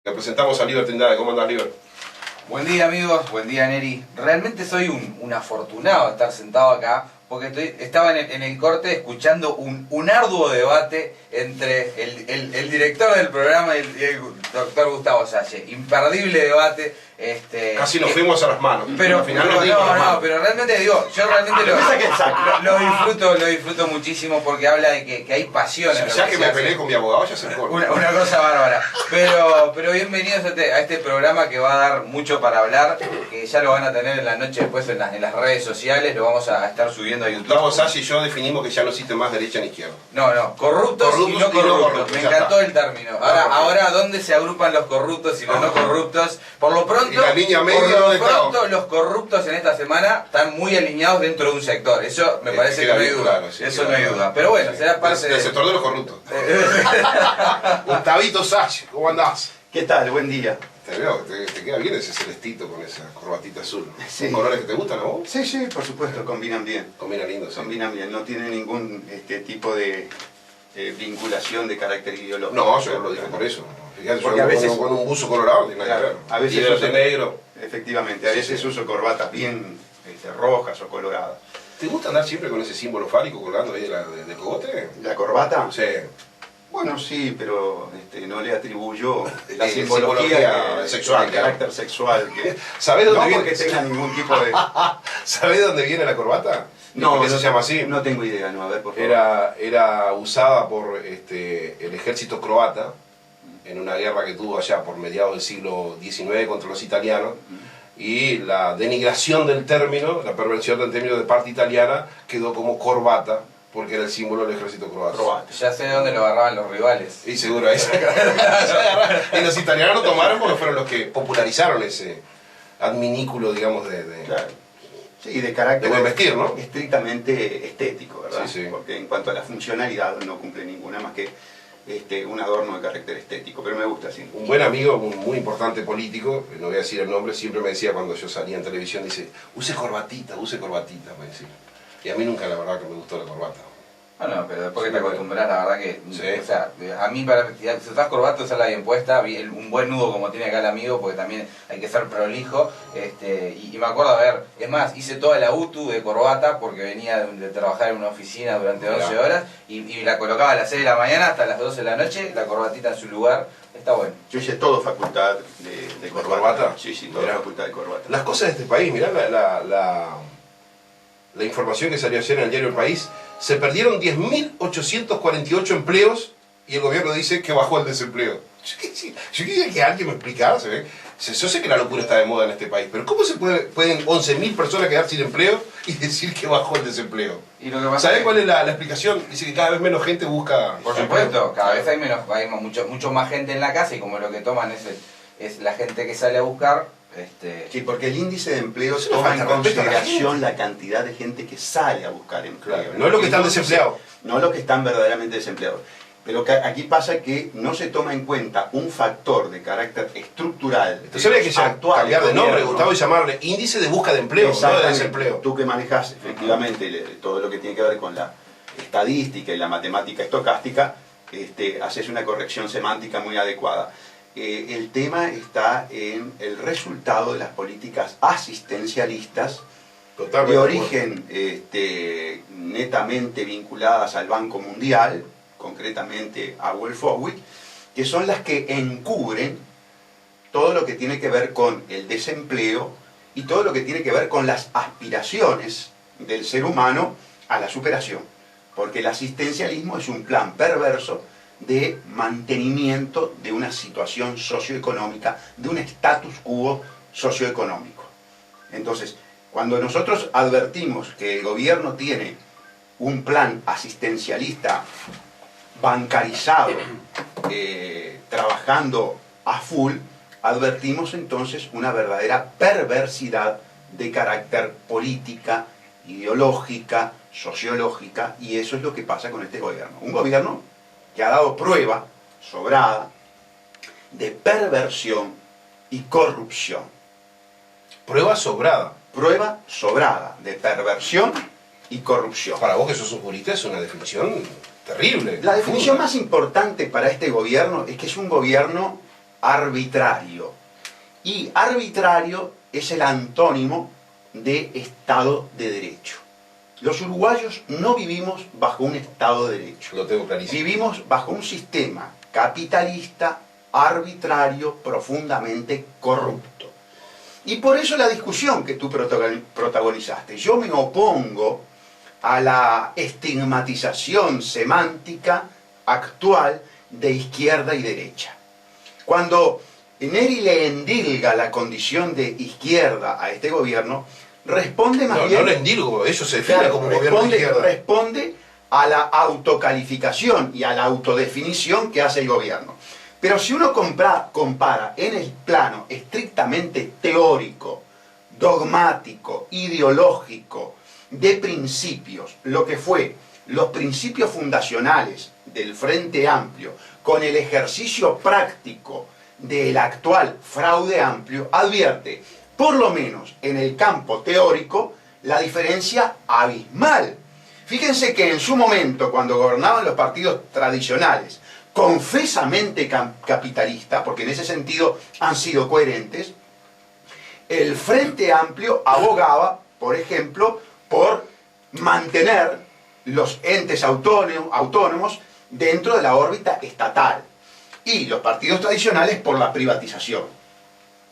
Le presentamos a Liber Trindade. ¿Cómo andás, Liber? Buen día, amigos, buen día, Neri. Realmente soy un afortunado de estar sentado acá, porque estaba en el corte escuchando un arduo debate entre el director del programa y el doctor Gustavo Salle. Imperdible debate. Casi nos fuimos a las manos. Pero, pero realmente digo, yo realmente lo disfruto muchísimo porque habla de que hay pasión. Ya que me peleé con mi abogado, ya se corta. Una cosa bárbara. Pero bienvenidos a este programa que va a dar mucho para hablar, que ya lo van a tener en la noche después en las redes sociales, lo vamos a estar subiendo a YouTube. Gustavo Salle y yo definimos que ya no existe más derecha ni izquierda. No, corruptos y no corruptos. Me encantó el término. Ahora, ¿dónde se agrupan los corruptos y los no corruptos? Por lo pronto, los corruptos en esta semana están muy alineados dentro de un sector. Eso me parece que no hay duda. Claro, sí, eso no hay duda. Pero bueno, será parte del sector de los corruptos. Gustavito Salle, ¿cómo andás? ¿Qué tal? Buen día. Te veo, te queda bien ese celestito con esa corbatita azul. Sí. ¿Son colores que te gustan a vos? Sí, por supuesto, combinan bien. Combinan lindo, sí. Combinan bien, no tiene ningún tipo de vinculación de carácter ideológico. No, yo lo dije por eso. Fíjate, porque yo a veces con un buzo colorado no tiene nada que ver. A veces y de negro. Efectivamente, a veces uso corbatas bien rojas o coloradas. ¿Te gusta andar siempre con ese símbolo fálico colgando ahí de cogote? ¿La corbata? Sí. Bueno, sí, pero no le atribuyo la simbología sexual, el carácter sexual. ¿Sabés dónde viene? No porque tenga ningún tipo de... ¿Sabés dónde viene la corbata? No, ¿Por qué se llama así? No tengo idea, no, a ver, por favor. Era usada por el ejército croata en una guerra que tuvo allá por mediados del siglo XIX contra los italianos, y la denigración del término, la perversión del término de parte italiana, quedó como corbata, porque era el símbolo del ejército croata. Ya sé de dónde lo agarraban los rivales. Y seguro ahí se agarraron. Y los italianos lo tomaron porque fueron los que popularizaron ese adminículo, digamos, Claro. Sí, de carácter buen vestir, ¿no? Estrictamente estético, ¿verdad? Sí. Porque en cuanto a la funcionalidad no cumple ninguna más que un adorno de carácter estético, pero me gusta así. Un buen amigo, un muy importante político, no voy a decir el nombre, siempre me decía cuando yo salía en televisión, dice, use corbatita, me decía. Y a mí nunca, la verdad, que me gustó la corbata. Bueno, pero después que te acostumbras, la verdad que... Sí. O sea, a mí, si usás corbata, usarla bien puesta, un buen nudo como tiene acá el amigo, porque también hay que ser prolijo. Y me acuerdo, a ver, es más, hice toda la UTU de corbata, porque venía de trabajar en una oficina durante 12 horas, y la colocaba a las 6 de la mañana hasta las 12 de la noche, la corbatita en su lugar. Está bueno. Yo hice todo facultad de corbata. Sí, toda facultad de corbata. Las cosas de este país, mirá la información que salió ayer en el diario El País. Se perdieron 10.848 empleos y el gobierno dice que bajó el desempleo. Yo quería que alguien me explicara, ¿se ve? Yo sé que la locura está de moda en este país, pero ¿cómo se pueden 11.000 personas quedar sin empleo y decir que bajó el desempleo? ¿Sabés cuál es la explicación? Dice que cada vez menos gente busca... Por supuesto, cada vez hay mucho más gente en la casa, y como lo que toman es la gente que sale a buscar. Sí, porque el índice de empleo toma en consideración la cantidad de gente que sale a buscar empleo. Claro, no es lo que están desempleados. No lo que están verdaderamente desempleados. Pero aquí pasa que no se toma en cuenta un factor de carácter estructural. Entonces habría que cambiar de nombre, Gustavo, y llamarle índice de busca de empleo, no de desempleo. Tú que manejas efectivamente todo lo que tiene que ver con la estadística y la matemática estocástica, haces una corrección semántica muy adecuada. El tema está en el resultado de las políticas asistencialistas de origen netamente vinculadas al Banco Mundial, concretamente a World Forward, que son las que encubren todo lo que tiene que ver con el desempleo y todo lo que tiene que ver con las aspiraciones del ser humano a la superación. Porque el asistencialismo es un plan perverso de mantenimiento de una situación socioeconómica, de un status quo socioeconómico. Entonces, cuando nosotros advertimos que el gobierno tiene un plan asistencialista bancarizado, trabajando a full, advertimos entonces una verdadera perversidad de carácter política, ideológica, sociológica, y eso es lo que pasa con este gobierno. Un gobierno que ha dado prueba sobrada de perversión y corrupción. Prueba sobrada. Prueba sobrada de perversión y corrupción. Para vos que sos un jurista es una definición terrible. La definición más importante para este gobierno es que es un gobierno arbitrario. Y arbitrario es el antónimo de Estado de Derecho. Los uruguayos no vivimos bajo un Estado de Derecho. Lo tengo clarísimo. Vivimos bajo un sistema capitalista, arbitrario, profundamente corrupto. Y por eso la discusión que tú protagonizaste. Yo me opongo a la estigmatización semántica actual de izquierda y derecha. Cuando Neri le endilga la condición de izquierda a este gobierno, responde más bien... No le endilgo, eso se define como gobierno de izquierda. Responde a la autocalificación y a la autodefinición que hace el gobierno. Pero si uno compara en el plano estrictamente teórico, dogmático, ideológico, de principios, lo que fue los principios fundacionales del Frente Amplio con el ejercicio práctico del actual Fraude Amplio, advierte, por lo menos en el campo teórico, la diferencia abismal. Fíjense que en su momento, cuando gobernaban los partidos tradicionales, confesamente capitalistas, porque en ese sentido han sido coherentes, el Frente Amplio abogaba, por ejemplo, por mantener los entes autónomos dentro de la órbita estatal, y los partidos tradicionales por la privatización.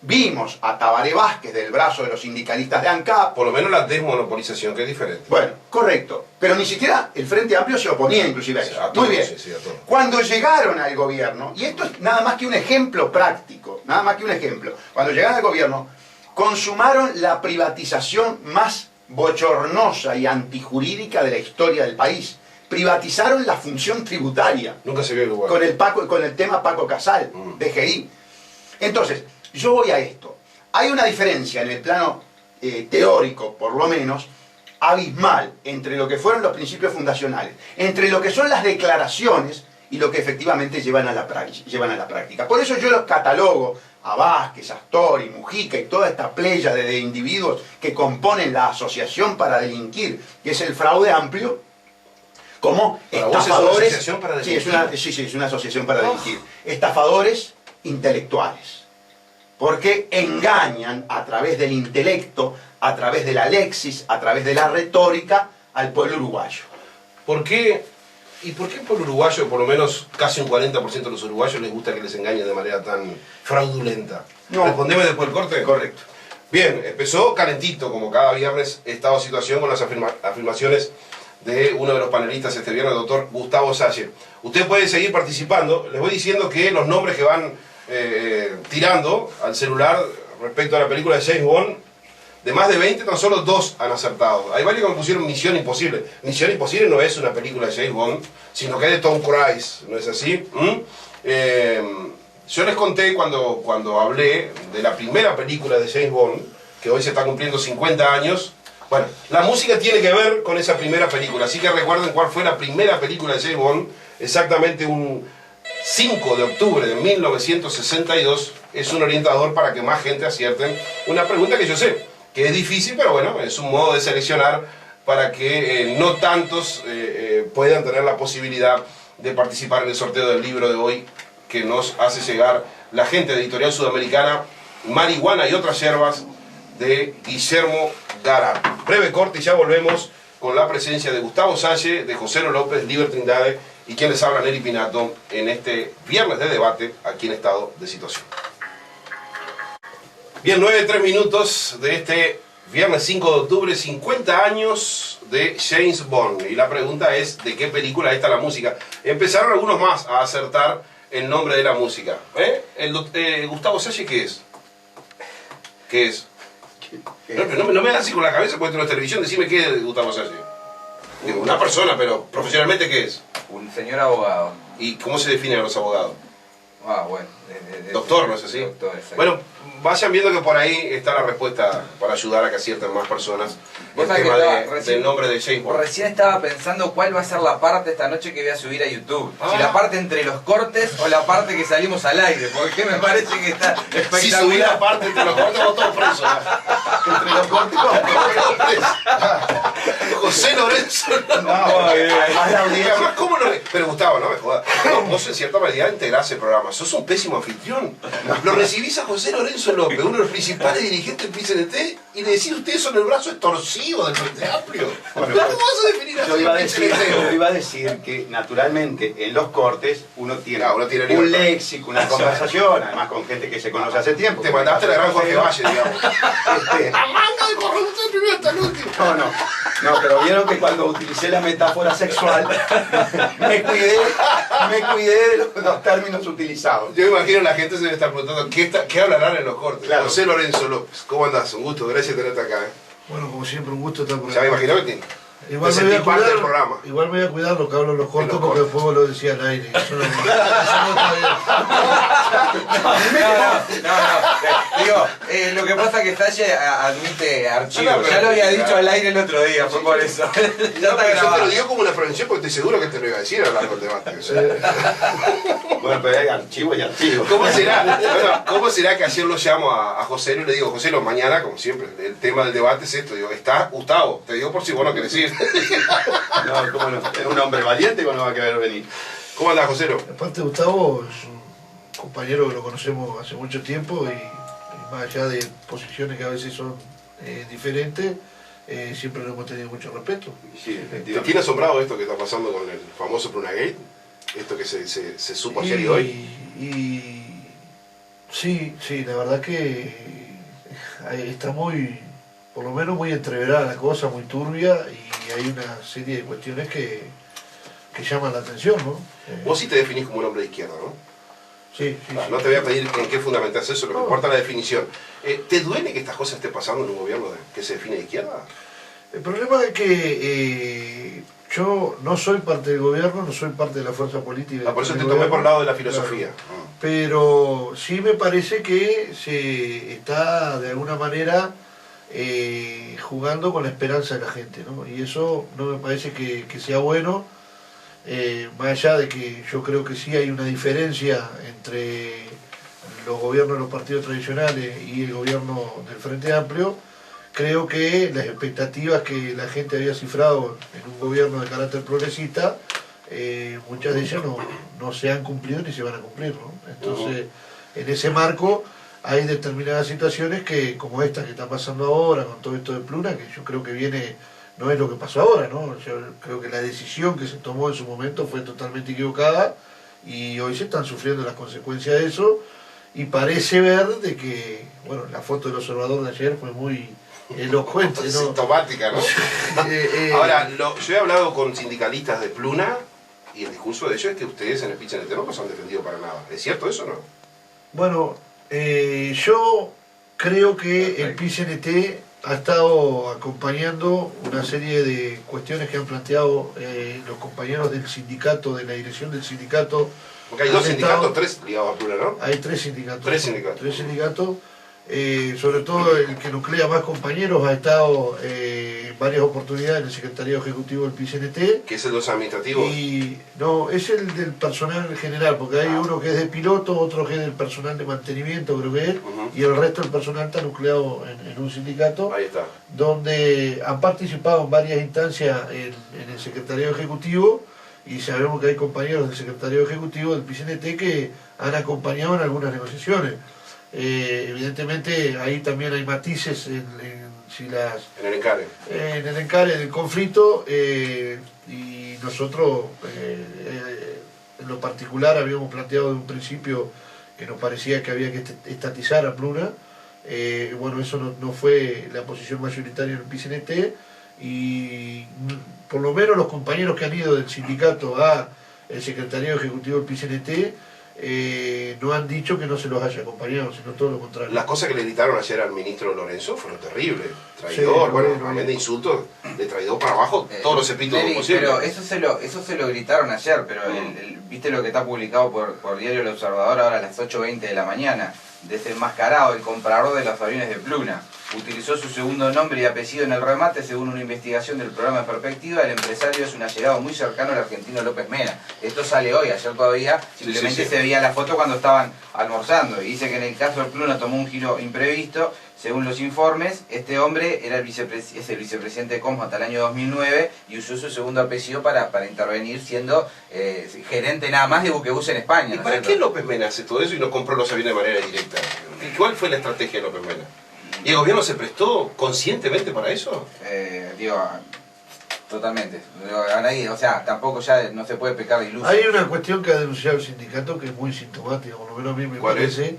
Vimos a Tabaré Vázquez del brazo de los sindicalistas de ANCAP. Por lo menos la desmonopolización, que es diferente. Bueno, correcto. Pero ni siquiera el Frente Amplio se oponía inclusive a eso. A todo, muy bien. sí, a todo. Cuando llegaron al gobierno, y esto es nada más que un ejemplo práctico, nada más que un ejemplo, cuando llegaron al gobierno, consumaron la privatización más bochornosa y antijurídica de la historia del país. Privatizaron la función tributaria. Nunca se vio igual. Con el tema Paco Casal, DGI. Entonces, yo voy a esto. Hay una diferencia en el plano teórico, por lo menos, abismal entre lo que fueron los principios fundacionales, entre lo que son las declaraciones y lo que efectivamente llevan a la práctica. Por eso yo los catalogo a Vázquez, Astori, Mujica y toda esta playa de individuos que componen la asociación para delinquir, que es el Fraude Amplio, como estafadores. ¿Es una asociación para delinquir? Sí, es una asociación para delinquir. Estafadores intelectuales. Porque engañan a través del intelecto, a través de la lexis, a través de la retórica, al pueblo uruguayo. ¿Por qué? ¿Y por qué el pueblo uruguayo, por lo menos casi un 40% de los uruguayos, les gusta que les engañen de manera tan fraudulenta? No. ¿Respondeme después del corte? Correcto. Bien, empezó calentito, como cada viernes, estado de situación con las afirmaciones de uno de los panelistas este viernes, el doctor Gustavo Salle. Usted puede seguir participando. Les voy diciendo que los nombres que van tirando al celular respecto a la película de James Bond, de más de 20, tan solo 2 han acertado. Hay varios que me pusieron Misión Imposible. Misión Imposible no es una película de James Bond, sino que es de Tom Cruise, ¿no es así? Yo les conté cuando hablé de la primera película de James Bond, que hoy se está cumpliendo 50 años. Bueno, la música tiene que ver con esa primera película, así que recuerden cuál fue la primera película de James Bond, exactamente un 5 de octubre de 1962, es un orientador para que más gente acierten una pregunta que yo sé que es difícil, pero bueno, es un modo de seleccionar para que no tantos puedan tener la posibilidad de participar en el sorteo del libro de hoy que nos hace llegar la gente de Editorial Sudamericana, Marihuana y otras hierbas, de Guillermo Gara. Breve corte y ya volvemos con la presencia de Gustavo Salle, de José López, Liber Trindade y quien les habla, Neri Pinato, en este viernes de debate aquí en Estado de Situación. Bien, 9:03 minutos de este viernes 5 de octubre, 50 años de James Bond. Y la pregunta es, ¿de qué película está la música? Empezaron algunos más a acertar el nombre de la música. Gustavo Salle, ¿qué es? ¿Qué es? No me das así con la cabeza porque esto no es televisión, decime qué es Gustavo Salle. Digo, una persona, pero profesionalmente, ¿qué es? Un señor abogado. ¿Y cómo se definen a los abogados? Ah, bueno. Doctor, ¿no es así? Doctor, exacto. Bueno, vayan viendo que por ahí está la respuesta para ayudar a que acierten más personas el Vos sabés tema que del nombre de James Bond. Recién estaba pensando cuál va a ser la parte esta noche que voy a subir a YouTube. Si la parte entre los cortes o la parte que salimos al aire, porque me parece que está espectacular. Si subí la parte entre los cortes, vamos todos presos. Entre los cortes, vamos todos presos. José Lorenzo López. No, además la audiencia... Además, ¿cómo no? Pero Gustavo, no me jodas. No, vos en cierta medida integrás el programa. Sos un pésimo anfitrión. Lo recibís a José Lorenzo López, uno de los principales dirigentes del PCNT, y le decís ustedes son el brazo extorsivo del Frente Amplio. Bueno, ¿Cómo vas a definir así yo iba el PCNT? a decir que naturalmente en los cortes uno tiene, Uno tiene un libertad. léxico, una conversación, además con gente que se conoce hace tiempo. Te mandaste la gran Jorge Valle, digamos. Este, La manga de corrupción primero hasta el último. no, pero vieron que cuando utilicé la metáfora sexual me cuidé de los términos utilizados. Yo imagino la gente se debe estar preguntando ¿qué hablarán en los cortes? Claro. José Lorenzo López, ¿cómo andás? Un gusto, gracias de tenerte acá. Bueno, como siempre, un gusto estar por Ya me acá. imagino que te Igual te me, voy sentís a parte del cuidar, programa. igual me voy a cuidar lo que hablo en los cortos los porque cortos. después vos lo decía al aire. Eso no está bien. Digo, lo que pasa es que Salle admite archivos. No, pero- Ya lo había dicho al aire el otro día, fue por eso. Ya No, está pero yo te grabado. lo digo como una prevención porque estoy seguro que te lo iba a decir a lo largo del debate. O sea, Bueno, pero hay archivo y archivo. ¿Cómo será que ayer lo llamo a José y le digo, José, mañana, como siempre, el tema del debate es esto? Digo, está Gustavo, te digo por si vos no querés ir. No, cómo no. Es un hombre valiente y no va a querer venir. ¿Cómo andás, José? Aparte, Gustavo es un compañero que lo conocemos hace mucho tiempo y más allá de posiciones que a veces son diferentes, siempre lo hemos tenido mucho respeto. Sí, ¿Te efectivamente. tiene asombrado esto que está pasando con el famoso Prunagate? Esto que se supo ayer y hoy. Sí, la verdad que está muy, por lo menos muy entreverada la cosa, muy turbia, y hay una serie de cuestiones que llaman la atención, ¿no? Vos sí te definís como un hombre de izquierda, ¿no? Sí. No te voy a pedir en qué fundamentás eso, lo que importa es la definición. ¿Te duele que estas cosas estén pasando en un gobierno que se define de izquierda? El problema es que yo no soy parte del gobierno, no soy parte de la fuerza política. Por eso del te tomé gobierno, por el lado de la filosofía. claro. Pero sí me parece que se está de alguna manera jugando con la esperanza de la gente, ¿no? Y eso no me parece que sea bueno, más allá de que yo creo que sí hay una diferencia entre los gobiernos de los partidos tradicionales y el gobierno del Frente Amplio. Creo que las expectativas que la gente había cifrado en un gobierno de carácter progresista, muchas de ellas no se han cumplido ni se van a cumplir, ¿no? Entonces, en ese marco hay determinadas situaciones que, como esta que está pasando ahora con todo esto de Pluna, que yo creo que viene, no es lo que pasó ahora, ¿no? Yo creo que la decisión que se tomó en su momento fue totalmente equivocada y hoy se están sufriendo las consecuencias de eso, y parece ver de que, bueno, la foto del observador de ayer fue muy elocuente, ¿no? Sintomática, ¿no? Ahora, yo he hablado con sindicalistas de Pluna y el discurso de ellos es que ustedes en el PCNT no los han defendido para nada. ¿Es cierto eso o no? Bueno, yo creo que el PCNT ha estado acompañando una serie de cuestiones que han planteado los compañeros del sindicato, de la dirección del sindicato. Porque hay dos Han sindicatos, estado- tres ligados a Pluna, ¿no? Hay tres sindicatos. Tres sindicatos. Tres sindicatos. Sobre todo el que nuclea más compañeros ha estado en varias oportunidades en el secretariado ejecutivo del PCNT. Que es el de los administrativos. Y no, es el del personal general, porque hay uno que es de piloto, otro que es del personal de mantenimiento, creo que es, Ujú. y el resto del personal está nucleado en un sindicato, Ahí está. donde han participado en varias instancias en el secretariado ejecutivo, y sabemos que hay compañeros del secretariado ejecutivo del PCNT que han acompañado en algunas negociaciones. Evidentemente ahí también hay matices si las En el encare. en el encare del conflicto, y nosotros en lo particular habíamos planteado de un principio que nos parecía que había que estatizar a Pluna. Bueno, eso no fue la posición mayoritaria en el PCNT, y por lo menos los compañeros que han ido del sindicato a el secretariado ejecutivo del PCNT no han dicho que no se los haya acompañado, sino todo lo contrario. Las cosas que le gritaron ayer al ministro Lorenzo fueron terribles. Traidor, Sí, bueno, bueno, amén de insultos, le traidor para abajo todos los epítetos Neri, posibles. pero eso se lo gritaron ayer, pero viste lo que está publicado por Diario El Observador ahora a las 8:20 de la mañana, desenmascarado el comprador de los aviones de Pluna. utilizó su segundo nombre y apellido en el remate. Según una investigación del programa Perspectiva, el empresario es un allegado muy cercano al argentino López Mena. Esto sale hoy, ayer todavía, simplemente se veía la foto cuando estaban almorzando. Y dice que en el caso del Pluna tomó un giro imprevisto. Según los informes, este hombre era es el vicepresidente de Comos hasta el año 2009 y usó su segundo apellido para intervenir siendo gerente nada más de buquebús en España. ¿Y ¿no para es qué cierto? López Mena hace todo eso y no compró los aviones de manera directa? ¿Cuál fue la estrategia de López Mena? ¿Y el gobierno se prestó conscientemente para eso? Totalmente. A nadie, o sea, tampoco ya no se puede pecar de iluso. Hay una cuestión que ha denunciado el sindicato que es muy sintomática, por lo menos a mí me parece,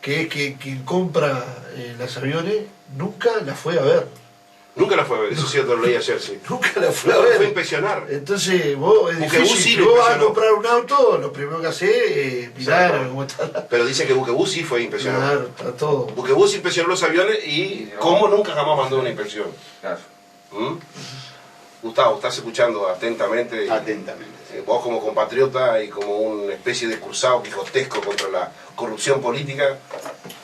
que es que quien compra los aviones nunca la fue a ver. Nunca la fue a ver, eso sí, lo leí ayer, sí. Nunca la fue a No, ver. fue a impresionar. Entonces, vos es Buquebús difícil. sí Si lo vos vas a impresionó. comprar un auto, lo primero que haces es mirar Exacto. cómo está. Pero dice que Buquebús sí fue impresionante. Claro, está todo. Buquebús inspeccionó los aviones y cómo nunca jamás mandó una inspección. Claro. ¿Mm? Gustavo, estás escuchando atentamente. Atentamente. Vos como compatriota y como una especie de cruzado quijotesco contra la corrupción política,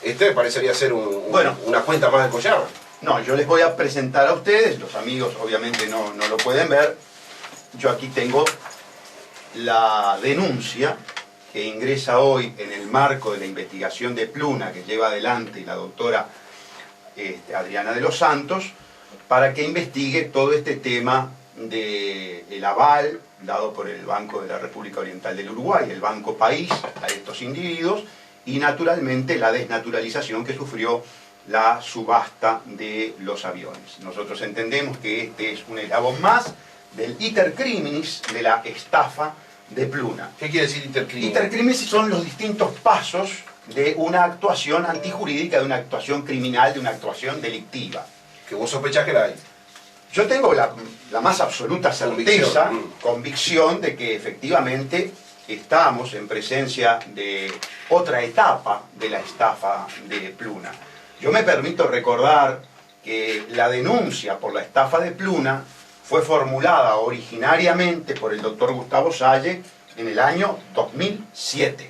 este parecería ser una cuenta más del collar. No, yo les voy a presentar a ustedes, los amigos obviamente no lo pueden ver. Yo aquí tengo la denuncia que ingresa hoy en el marco de la investigación de Pluna que lleva adelante la doctora Adriana de los Santos, para que investigue todo este tema del aval dado por el Banco de la República Oriental del Uruguay, el Banco País, a estos individuos, y naturalmente la desnaturalización que sufrió la subasta de los aviones. Nosotros entendemos que este es un eslabón más del iter criminis, de la estafa de Pluna. ¿Qué quiere decir intercrimen? Iter criminis son los distintos pasos de una actuación antijurídica, de una actuación criminal, de una actuación delictiva. Que vos sospechás que la hay. Yo tengo la más absoluta certeza, Convicción. convicción de que efectivamente estamos en presencia de otra etapa de la estafa de Pluna. Yo me permito recordar que la denuncia por la estafa de Pluna fue formulada originariamente por el doctor Gustavo Salle en el año 2007,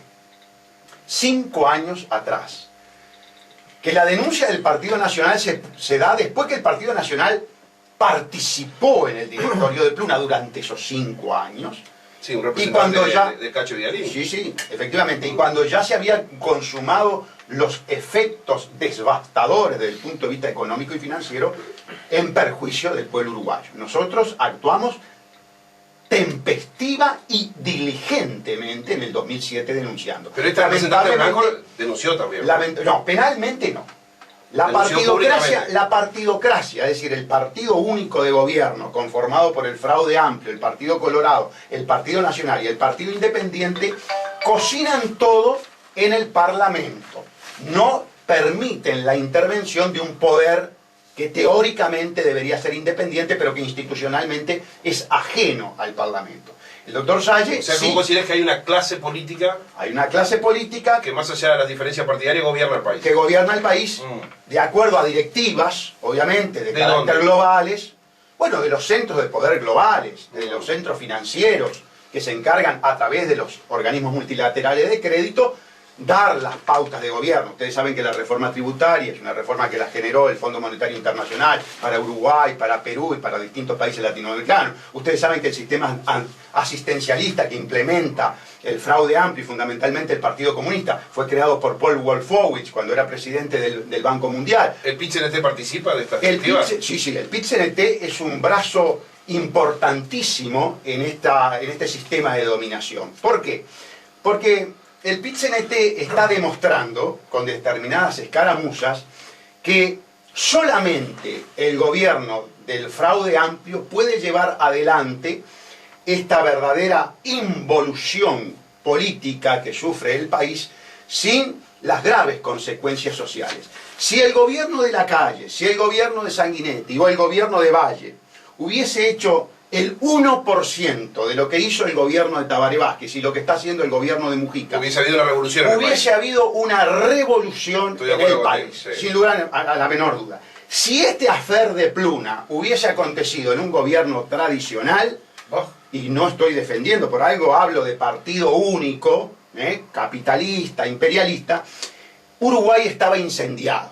5 años atrás. Que la denuncia del Partido Nacional se da después que el Partido Nacional participó en el directorio de Pluna durante esos 5 años. Sí, un Y representante cuando ya, de Cacho Vidalín. sí, efectivamente, y cuando ya se habían consumado los efectos devastadores desde el punto de vista económico y financiero en perjuicio del pueblo uruguayo. Nosotros actuamos tempestiva y diligentemente en el 2007 denunciando. Pero esta representante Lamentablemente- blanco denunció también. no, penalmente no. Denunció públicamente. La partidocracia, es decir, el partido único de gobierno conformado por el Fraude Amplio, el Partido Colorado, el Partido Nacional y el Partido Independiente, cocinan todo en el Parlamento. No permiten la intervención de un poder que teóricamente debería ser independiente, pero que institucionalmente es ajeno al Parlamento. El doctor Salle, O sea, sí, ¿cómo considerás que hay una clase política hay una clase política que más allá de las diferencias partidarias gobierna el país? que gobierna el país Mm. de acuerdo a directivas, obviamente, de ¿De carácter dónde? globales, bueno, de los centros de poder globales, de los centros financieros que se encargan a través de los organismos multilaterales de crédito dar las pautas de gobierno. Ustedes saben que la reforma tributaria es una reforma que la generó el Fondo Monetario Internacional para Uruguay, para Perú y para distintos países latinoamericanos. Ustedes saben que el sistema asistencialista que implementa el Fraude Amplio y fundamentalmente el Partido Comunista fue creado por Paul Wolfowitz cuando era presidente del Banco Mundial. ¿El PIT-CNT participa de esta El directiva? el PIT-CNT es un brazo importantísimo en este sistema de dominación. ¿Por qué? Porque el PIT-CNT está demostrando, con determinadas escaramuzas, que solamente el gobierno del Fraude Amplio puede llevar adelante esta verdadera involución política que sufre el país sin las graves consecuencias sociales. Si el gobierno de Lacalle, si el gobierno de Sanguinetti o el gobierno de Valle hubiese hecho el 1% de lo que hizo el gobierno de Tabaré Vázquez y lo que está haciendo el gobierno de Mujica, Hubiese habido una revolución en el país. hubiese habido una revolución Estoy de en acuerdo el contigo, país, sí. sin lugar a la menor duda. Si este afer de Pluna hubiese acontecido en un gobierno tradicional, Oh, y no estoy defendiendo, por algo hablo de partido único, capitalista, imperialista, Uruguay estaba incendiado.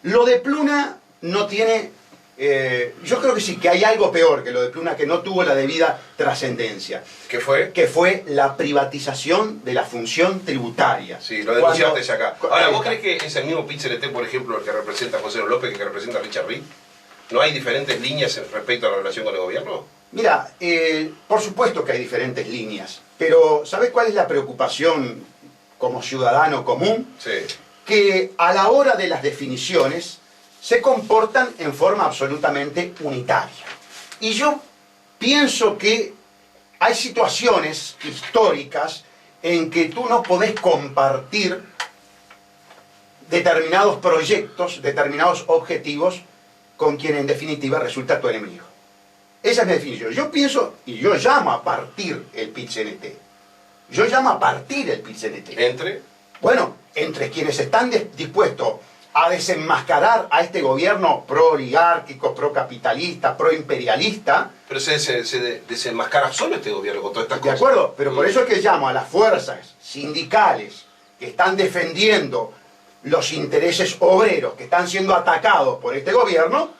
Lo de Pluna no tiene... yo creo que sí, que hay algo peor que lo de Pluna, que no tuvo la debida trascendencia. ¿Qué fue? Que fue la privatización de la función tributaria. Sí, lo denunciaste ya acá. Ahora, ¿vos crees que es el mismo PIT-CNT, por ejemplo, el que representa a José López, que el que representa a Richard Reed? ¿No hay diferentes líneas respecto a la relación con el gobierno? Mira, por supuesto que hay diferentes líneas, pero ¿sabes cuál es la preocupación como ciudadano común? Sí. Que a la hora de las definiciones se comportan en forma absolutamente unitaria. Y yo pienso que hay situaciones históricas en que tú no podés compartir determinados proyectos, determinados objetivos con quien en definitiva resulta tu enemigo. Esa es mi definición. Yo pienso, y yo llamo a partir el PIT-CNT. Yo llamo a partir el PIT-CNT. ¿Entre? Bueno, entre quienes están dispuestos a desenmascarar a este gobierno pro-oligárquico, pro-capitalista, pro-imperialista. Pero se desenmascara solo este gobierno con todas estas De cosas. acuerdo, pero por eso es que llamo a las fuerzas sindicales que están defendiendo los intereses obreros que están siendo atacados por este gobierno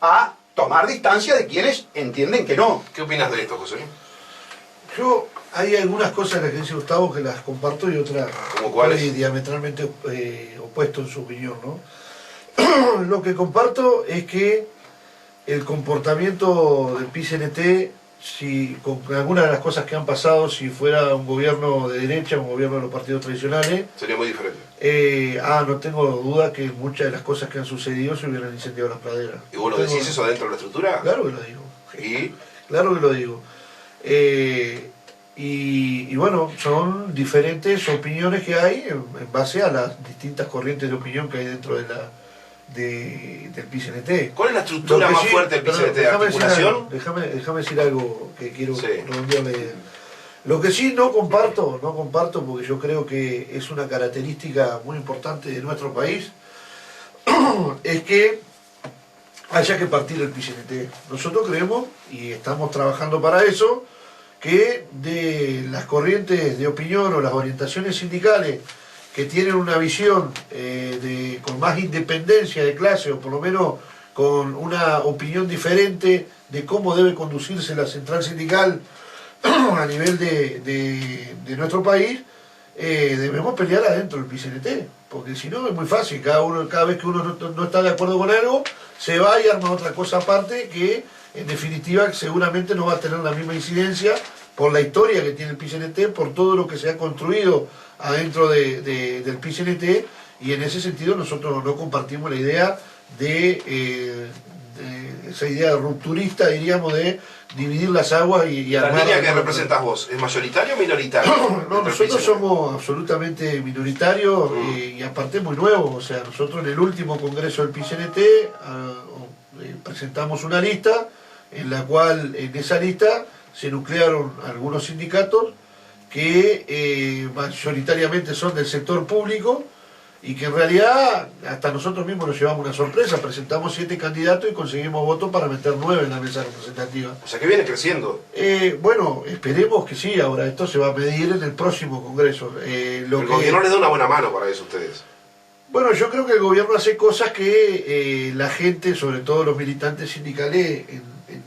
a tomar distancia de quienes entienden que no. ¿Qué opinas de esto, José? Yo, hay algunas cosas en las que dice Gustavo que las comparto y otras ¿Cómo cuáles? estoy diametralmente opuesto en su opinión, ¿no? Lo que comparto es que el comportamiento del PIT-CNT, si con algunas de las cosas que han pasado, si fuera un gobierno de derecha, un gobierno de los partidos tradicionales, Sería muy diferente. no tengo duda que muchas de las cosas que han sucedido se hubieran incendiado las praderas. ¿Y vos lo Tengo- decís eso dentro de la estructura? Claro que lo digo. ¿Y? Claro que lo digo. Y bueno, son diferentes opiniones que hay en base a las distintas corrientes de opinión que hay dentro de del PIT-CNT. ¿Cuál es la estructura Lo que más sí- fuerte del perdón, PIT-CNT? déjame decir ¿Articulación? algo, déjame decir algo que quiero Sí. redondear la idea. Lo que sí no comparto porque yo creo que es una característica muy importante de nuestro país, es que haya que partir el PIT-CNT. Nosotros creemos, y estamos trabajando para eso, que de las corrientes de opinión o las orientaciones sindicales que tienen una visión con más independencia de clase, o por lo menos con una opinión diferente de cómo debe conducirse la central sindical a nivel de nuestro país, debemos pelear adentro del PIT-CNT, porque si no es muy fácil, cada vez que uno no está de acuerdo con algo, se va y arma otra cosa aparte que en definitiva seguramente no va a tener la misma incidencia por la historia que tiene el PIT-CNT, por todo lo que se ha construido adentro del PIT-CNT, y en ese sentido nosotros no compartimos la idea de esa idea rupturista, diríamos, de dividir las aguas y ¿La armar... línea que representas vos es mayoritaria o minoritaria? No, Dentro del nosotros PIT-CNT. somos absolutamente minoritarios y aparte muy nuevos. O sea, nosotros en el último congreso del PIT-CNT presentamos una lista en la cual en esa lista se nuclearon algunos sindicatos que mayoritariamente son del sector público y que en realidad hasta nosotros mismos nos llevamos una sorpresa. Presentamos 7 candidatos y conseguimos votos para meter 9 en la mesa representativa. O sea que viene creciendo. Bueno, esperemos que sí. Ahora esto se va a medir en el próximo congreso. El gobierno les da una buena mano para eso a ustedes. Bueno, yo creo que el gobierno hace cosas que la gente, sobre todo los militantes sindicales,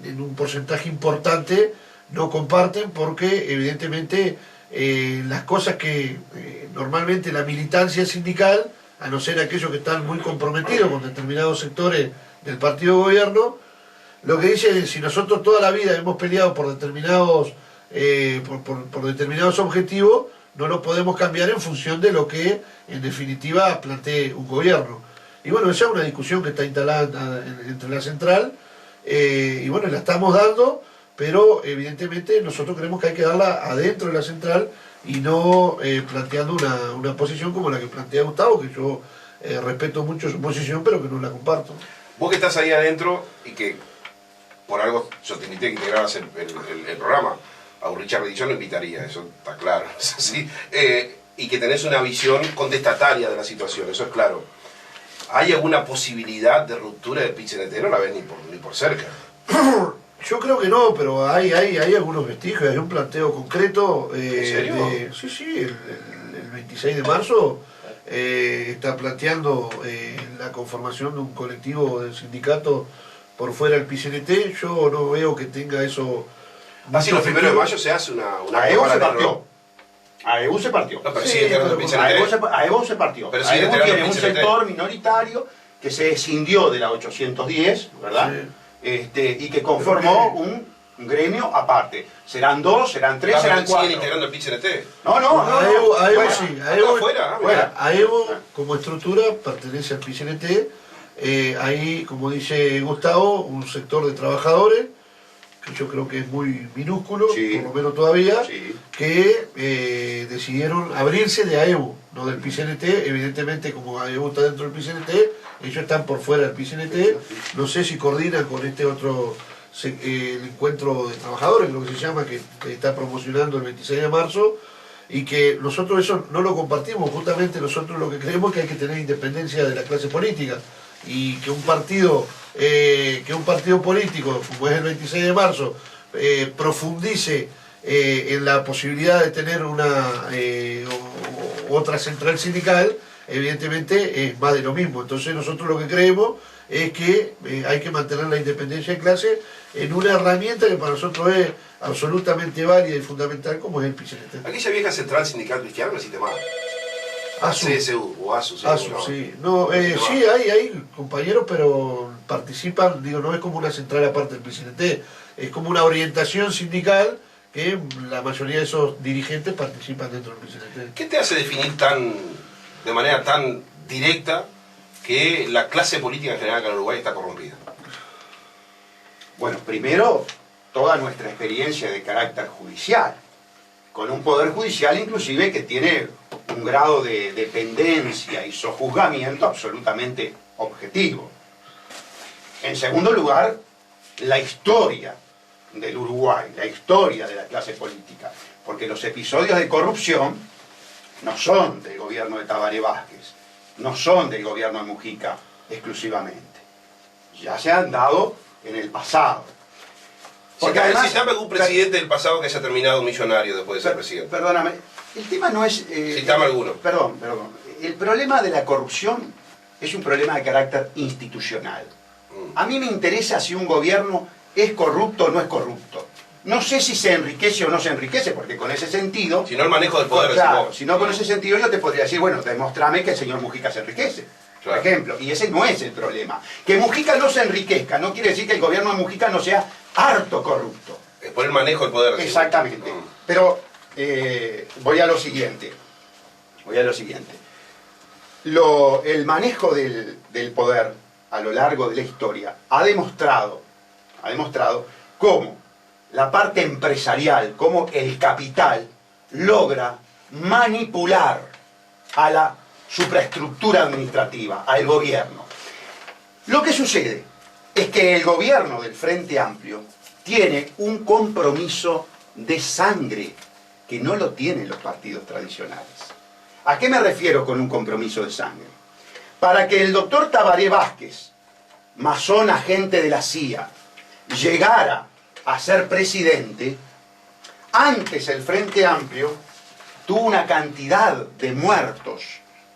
en un porcentaje importante no comparten, porque evidentemente las cosas que normalmente la militancia sindical, a no ser aquellos que están muy comprometidos con determinados sectores del partido de gobierno, lo que dice es, si nosotros toda la vida hemos peleado por determinados por determinados objetivos, no lo podemos cambiar en función de lo que en definitiva plantee un gobierno. Y bueno, esa es una discusión que está instalada entre la central, y bueno, la estamos dando, pero evidentemente nosotros creemos que hay que darla adentro de la central y no planteando una posición como la que plantea Gustavo, que yo respeto mucho su posición, pero que no la comparto. Vos que estás ahí adentro y que por algo yo te invité a que integraras el programa, a un Richard Reed yo lo invitaría, eso está claro, es así, y que tenés una visión contestataria de la situación, eso es claro. ¿Hay alguna posibilidad de ruptura del PIT-CNT? No la ves ni por cerca. Yo creo que no, pero hay algunos vestigios, hay un planteo concreto. ¿En serio? Sí, el 26 de marzo está planteando la conformación de un colectivo de sindicato por fuera del PCNT. Yo no veo que tenga eso. Así los 1 de mayo se hace una AEU se cámara, partió. AEU se partió. No, pero sigue integrando el PCNT. AEU se partió. Pero sigue AEU integrando tiene el un PCNT. sector minoritario que se escindió de la 810, ¿verdad? Sí. Y que conformó un gremio aparte. Serán 2, serán 3, serán 4. ¿Siguen integrando el PCNT? No. AEU Fuera. sí. Fuera. Fuera. AEU como estructura pertenece al PCNT. Hay, como dice Gustavo, un sector de trabajadores, que yo creo que es muy minúsculo, Sí. por lo menos todavía, Sí. que decidieron abrirse de AEU, no del PCNT. Evidentemente, como AEU está dentro del PCNT, ellos están por fuera del PCNT. No sé si coordinan con este otro, el encuentro de trabajadores, creo que se llama, que está promocionando el 26 de marzo, y que nosotros eso no lo compartimos. Justamente nosotros lo que creemos es que hay que tener independencia de la clase política, y que un partido político como es el 26 de marzo profundice en la posibilidad de tener otra central sindical, evidentemente es más de lo mismo. Entonces nosotros lo que creemos es que hay que mantener la independencia de clase en una herramienta que para nosotros es absolutamente válida y fundamental, como es el PCNT. Aquella vieja central sindical cristiana no existe más. ASU. CSU o ASU. ASU, no. sí. No, sí, hay compañeros, pero participan, digo, no es como una central aparte del PCNT, es como una orientación sindical que la mayoría de esos dirigentes participan dentro del PCNT. ¿Qué te hace definir de manera tan directa que la clase política en general acá en Uruguay está corrompida? Bueno, primero, toda nuestra experiencia de carácter judicial, con un poder judicial inclusive que tiene un grado de dependencia y sojuzgamiento absolutamente objetivo. En segundo lugar, la historia del Uruguay, la historia de la clase política, porque los episodios de corrupción no son del gobierno de Tabaré Vázquez, no son del gobierno de Mujica exclusivamente, ya se han dado en el pasado. Porque además, Citame algún presidente del pasado que haya terminado millonario después de ser presidente. Perdóname, el tema no es... Citame alguno. Perdón. El problema de la corrupción es un problema de carácter institucional. A mí me interesa si un gobierno es corrupto o no es corrupto. No sé si se enriquece o no se enriquece, porque con ese sentido... Si no, el manejo del poder. Claro, si no con ese sentido yo te podría decir, bueno, demostrame que el señor Mujica se enriquece. Claro. Por ejemplo, y ese no es el problema. Que Mujica no se enriquezca no quiere decir que el gobierno de Mujica no sea harto corrupto. Es por el manejo del poder. Exactamente. Pero voy a lo siguiente. El manejo del poder a lo largo de la historia ha demostrado cómo la parte empresarial, cómo el capital logra manipular a la supraestructura administrativa, al gobierno. Lo que sucede es que el gobierno del Frente Amplio tiene un compromiso de sangre que no lo tienen los partidos tradicionales. ¿A qué me refiero con un compromiso de sangre? Para que el doctor Tabaré Vázquez, masón agente de la CIA, llegara a ser presidente, antes el Frente Amplio tuvo una cantidad de muertos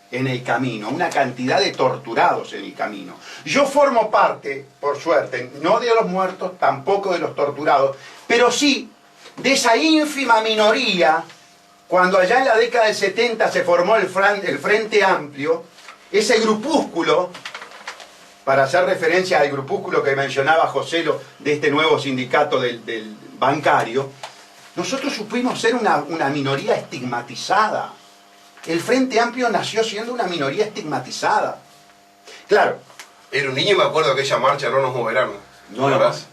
en el camino, una cantidad de torturados en el camino. Yo formo parte, por suerte, no de los muertos, tampoco de los torturados, pero sí de esa ínfima minoría, cuando allá en la década del 70 se formó el Frente Amplio, ese grupúsculo, para hacer referencia al grupúsculo que mencionaba Joselo de este nuevo sindicato del bancario, nosotros supimos ser una minoría estigmatizada. El Frente Amplio nació siendo una minoría estigmatizada. Claro. Era un niño y me acuerdo de aquella marcha, no nos moverán.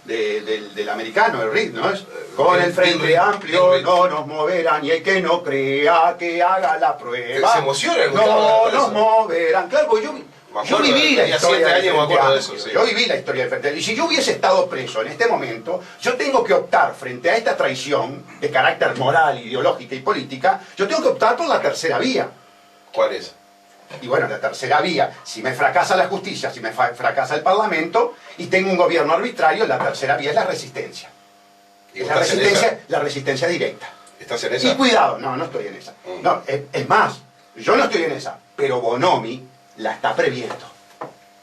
Del americano, el RIT, ¿no es? Con el Frente Amplio no nos moverán, y el que no crea que haga la prueba. Se emociona el no nos moverán. Claro, porque yo viví la historia del Frente Amplio. Yo viví la historia del Frente Amplio. Y si yo hubiese estado preso en este momento, yo tengo que optar frente a esta traición de carácter moral, ideológica y política, yo tengo que optar por la tercera vía. ¿Cuál es? Y bueno, la tercera vía, si me fracasa la justicia, si me fracasa el Parlamento y tengo un gobierno arbitrario, la tercera vía es la resistencia. ¿Y Es estás la resistencia directa. ¿Estás en esa? Y cuidado, no estoy en esa. No, es más, yo no estoy en esa. pero Bonomi la está previendo.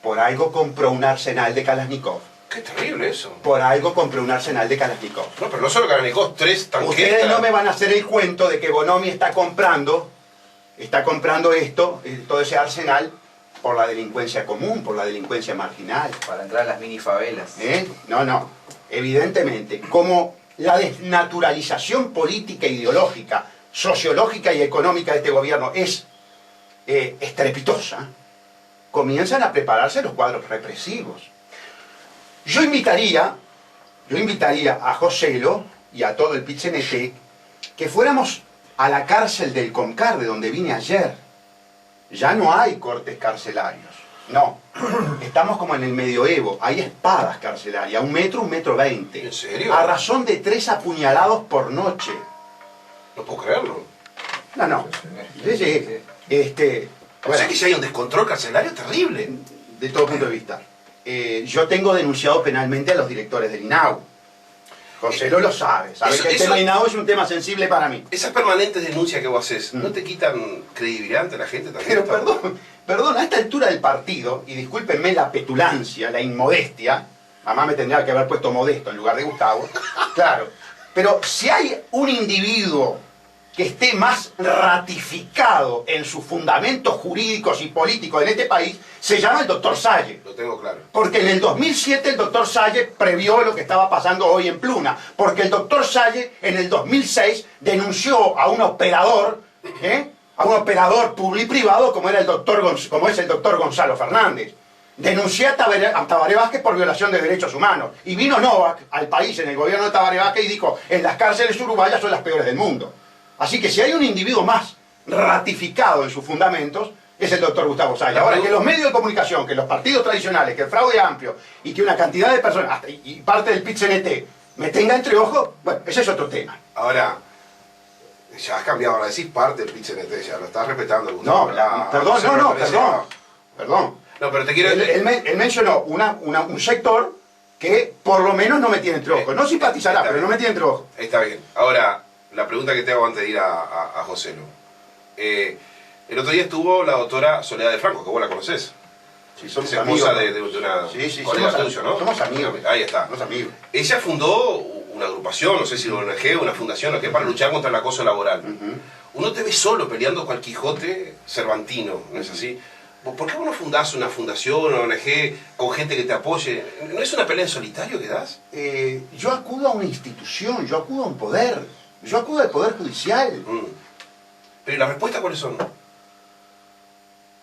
Por algo compró un arsenal de Kalashnikov. Qué terrible eso. Por algo compró un arsenal de Kalashnikov. No, pero no solo Kalashnikov, 3 tanquetas. Ustedes no me van a hacer el cuento de que Bonomi está comprando esto, todo ese arsenal, por la delincuencia común, por la delincuencia marginal. Para entrar a las mini favelas. No. Evidentemente, como la desnaturalización política, ideológica, sociológica y económica de este gobierno es estrepitosa, comienzan a prepararse los cuadros represivos. Yo invitaría a Joselo y a todo el PIT-CNT que fuéramos a la cárcel del Concar, de donde vine ayer. Ya no hay cortes carcelarios. No. Estamos como en el medioevo. Hay espadas carcelarias, 1 metro, 1,20 m. ¿En serio? A razón de 3 apuñalados por noche. No puedo creerlo. No. Sí. O sea que si hay un descontrol carcelario terrible. De todo punto de vista. Yo tengo denunciado penalmente a los directores del INAU. Joselo lo sabe que el tema INAU es un tema sensible para mí. Esas permanentes denuncias que vos haces, ¿no te quitan credibilidad ante la gente también? Pero perdón, a esta altura del partido, y discúlpenme la petulancia, la inmodestia, mamá me tendría que haber puesto Modesto en lugar de Gustavo, claro, pero si hay un individuo que esté más ratificado en sus fundamentos jurídicos y políticos en este país, se llama el doctor Salle. Lo tengo claro. Porque en el 2007 el doctor Salle previó lo que estaba pasando hoy en Pluna. Porque el doctor Salle en el 2006 denunció a un operador, publi-privado como es el doctor Gonzalo Fernández. Denunció a Tabaré Vázquez por violación de derechos humanos. Y vino Novak al país en el gobierno de Tabaré Vázquez y dijo, en las cárceles uruguayas son las peores del mundo. Así que si hay un individuo más ratificado en sus fundamentos, es el doctor Gustavo Salle. Ahora, que los medios de comunicación, que los partidos tradicionales, que el fraude amplio y que una cantidad de personas, y parte del PIT-CNT, me tenga entre ojos, bueno, ese es otro tema. Ahora, ya has cambiado, ahora decís parte del PIT-CNT, ya lo estás respetando. Gustavo. Perdón. No, pero te quiero... Él mencionó un sector que por lo menos no me tiene entre ojos. No simpatizará, pero no me tiene entre ojos. Está bien. Ahora, la pregunta que te hago antes de ir a Joselo. El otro día estuvo la doctora Soledad de Franco, que vos la conocés. Sí, somos es amigos. esposa de una colega tuya, ¿no? Somos amigos. Ahí está. Somos amigos. Ella fundó una agrupación, no sé si una ONG, una fundación, lo que es para luchar contra el acoso laboral. Uno te ve solo peleando cual Quijote cervantino, ¿no es así? ¿Por qué vos no fundás una fundación, una ONG con gente que te apoye? ¿No es una pelea en solitario que das? Yo acudo a una institución, yo acudo a un poder. Yo acudo al Poder Judicial. Pero ¿y las respuestas cuáles son?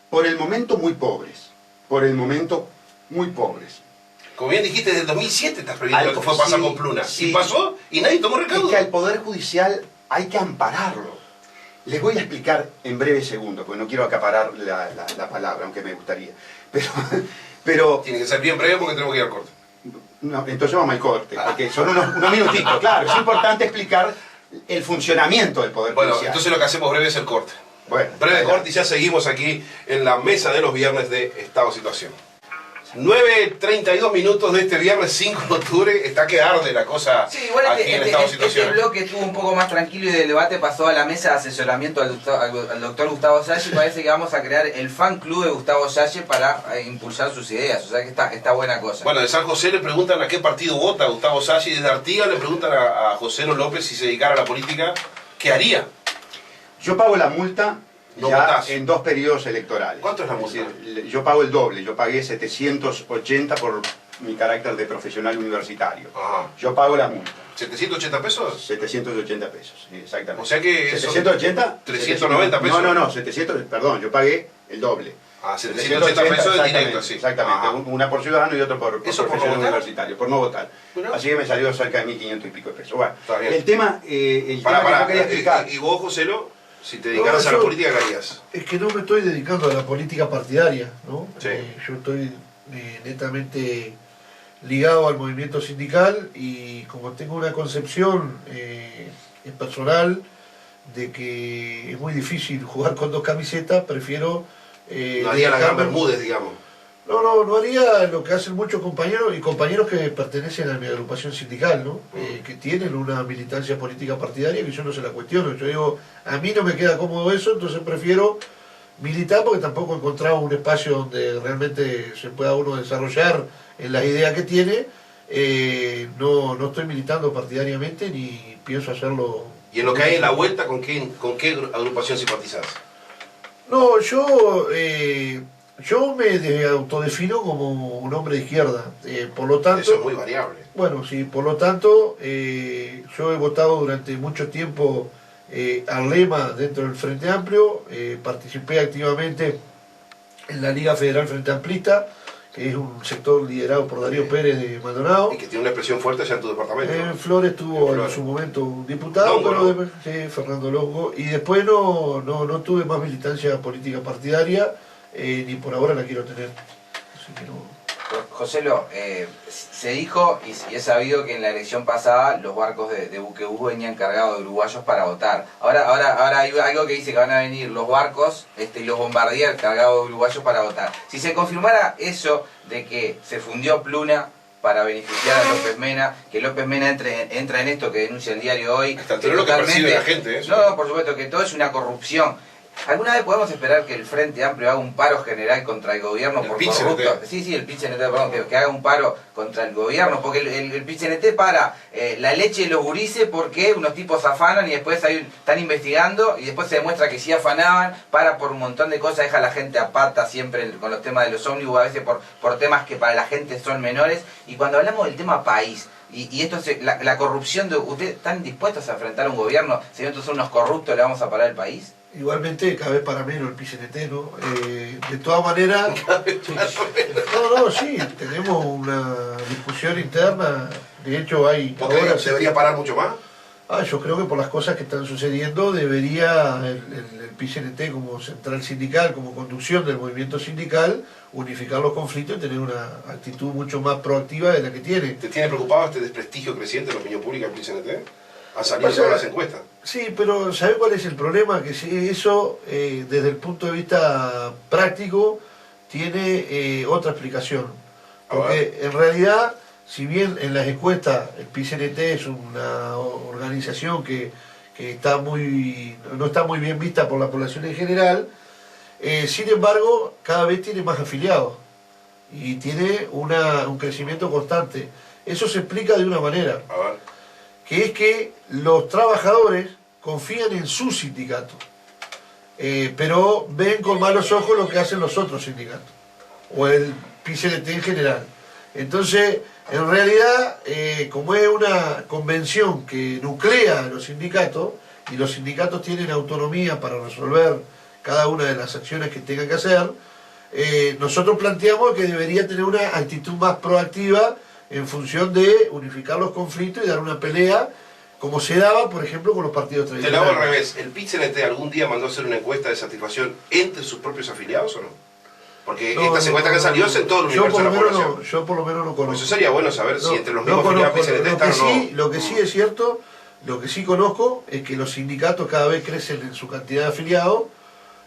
Por el momento muy pobres. Como bien dijiste, desde el 2007 estás previendo lo que fue pasar con Pluna. Sí. Y pasó y nadie tomó recaudo. Es que al Poder Judicial hay que ampararlo. Les voy a explicar en breves segundos, porque no quiero acaparar la palabra, aunque me gustaría. Pero Tiene que ser bien breve porque tenemos que ir al corte. no, entonces vamos al corte, porque son unos minutitos. Claro, es importante explicar el funcionamiento del Poder Bueno, Judicial. entonces lo que hacemos breve es el corte. Bueno, Breve adelante. corte y ya seguimos aquí en la mesa de los viernes de Estado Situación. 9:32 minutos de este viernes 5 de octubre. Está que arde la cosa Sí, igual aquí en Estado Situación. este bloque estuvo un poco más tranquilo y del debate pasó a la mesa de asesoramiento al doctor Gustavo Salle, y parece que vamos a crear el fan club de Gustavo Salle para impulsar sus ideas. O sea que está buena cosa. Bueno, de San José le preguntan a qué partido vota Gustavo Salle, y desde Artigas le preguntan a José López si se dedicara a la política, ¿qué haría? Yo pago la multa No ya votás. en 2 periodos electorales. ¿Cuánto es la multa? decir, yo pago el doble, yo pagué 780 por mi carácter de profesional universitario. Ajá. Yo pago la multa. ¿780 pesos? 780 pesos, sí, exactamente. O sea que eso- 780? 390 pesos. No, 700, perdón, yo pagué el doble. Ah, 780 pesos de exactamente, directo, sí. Exactamente, Ajá. una por ciudadano y otro por ¿Eso por profesional no votar? universitario, por no votar. Bueno. Así que me salió cerca de 1.500 y pico de pesos. Bueno, Está bien. el tema que yo quería explicar. ¿Y vos, Joselo, si te dedicaras No, a la yo- política, qué harías? Es que no me estoy dedicando a la política partidaria, ¿no? Sí. Yo estoy netamente ligado al movimiento sindical, y como tengo una concepción personal de que es muy difícil jugar con 2 camisetas, prefiero... No haría la gran dedicarme- Bermúdez, digamos. No haría lo que hacen muchos compañeros, y compañeros que pertenecen a mi agrupación sindical, ¿no? Que tienen una militancia política partidaria que yo no se la cuestiono. Yo digo, a mí no me queda cómodo eso, entonces prefiero militar porque tampoco encontraba un espacio donde realmente se pueda uno desarrollar en las ideas que tiene. No estoy militando partidariamente ni pienso hacerlo. Y en lo que hay en la vuelta, ¿con qué agrupación simpatizás? No, yo me autodefino como un hombre de izquierda. Por lo tanto, eso es muy variable. Bueno, sí, por lo tanto, yo he votado durante mucho tiempo al lema dentro del Frente Amplio, participé activamente en la Liga Federal Frente Amplista, que es un sector liderado por Darío Pérez de Maldonado. Y que tiene una expresión fuerte allá en tu departamento. En Flores tuvo en su momento un diputado, Longo, sí, Fernando Longo, y después no tuve más militancia política partidaria, ni por ahora la quiero tener. Así que no. Joselo, se dijo y es sabido que en la elección pasada los barcos de buquebús venían cargados de uruguayos para votar. Ahora hay algo que dice que van a venir los barcos y los bombardear cargados de uruguayos para votar. Si se confirmara eso de que se fundió Pluna para beneficiar a López Mena, que López Mena entra en esto que denuncia el diario hoy. Hasta el lo que percibe la gente, eso. No, por supuesto, que todo es una corrupción. ¿Alguna vez podemos esperar que el Frente Amplio haga un paro general contra el gobierno por corrupto? Sí, el PIT-CNT, perdón, que haga un paro contra el gobierno, porque el PIT-CNT para la leche de los gurises porque unos tipos afanan y después están investigando y después se demuestra que sí afanaban, para por un montón de cosas, deja a la gente a pata siempre con los temas de los ómnibus, a veces por temas que para la gente son menores. Y cuando hablamos del tema país, y esto es la corrupción, ¿ustedes están dispuestos a enfrentar a un gobierno? Si nosotros son unos corruptos, ¿le vamos a parar el país? Igualmente, cada vez para menos el PIT-CNT, ¿no? De todas maneras, sí, tenemos una discusión interna. De hecho, hay. ¿Por qué debería parar mucho más? Yo creo que por las cosas que están sucediendo, debería el PIT-CNT como central sindical, como conducción del movimiento sindical, unificar los conflictos y tener una actitud mucho más proactiva de la que tiene. ¿Te tiene preocupado este desprestigio creciente en la opinión pública del PIT-CNT? Ha salido en todas las encuestas. Sí, pero ¿sabe cuál es el problema? Que eso, desde el punto de vista práctico, tiene otra explicación. Porque en realidad, si bien en las encuestas el PIT-CNT es una organización que no está muy bien vista por la población en general, sin embargo, cada vez tiene más afiliados y tiene un crecimiento constante. Eso se explica de una manera. Que es que los trabajadores confían en su sindicato, pero ven con malos ojos lo que hacen los otros sindicatos, o el PIT-CNT en general. Entonces, en realidad, como es una convención que nuclea a los sindicatos, y los sindicatos tienen autonomía para resolver cada una de las acciones que tengan que hacer, nosotros planteamos que debería tener una actitud más proactiva en función de unificar los conflictos y dar una pelea, como se daba, por ejemplo, con los partidos tradicionales. Te lo hago al revés. ¿El PIT-CNT algún día mandó a hacer una encuesta de satisfacción entre sus propios afiliados o no? Porque estas encuestas que han salido es en todo el universo de la población. Yo por lo menos no conozco. Eso sería bueno saber si entre los mismos afiliados del PIT-CNT están o no. Lo que sí es cierto, lo que sí conozco, es que los sindicatos cada vez crecen en su cantidad de afiliados.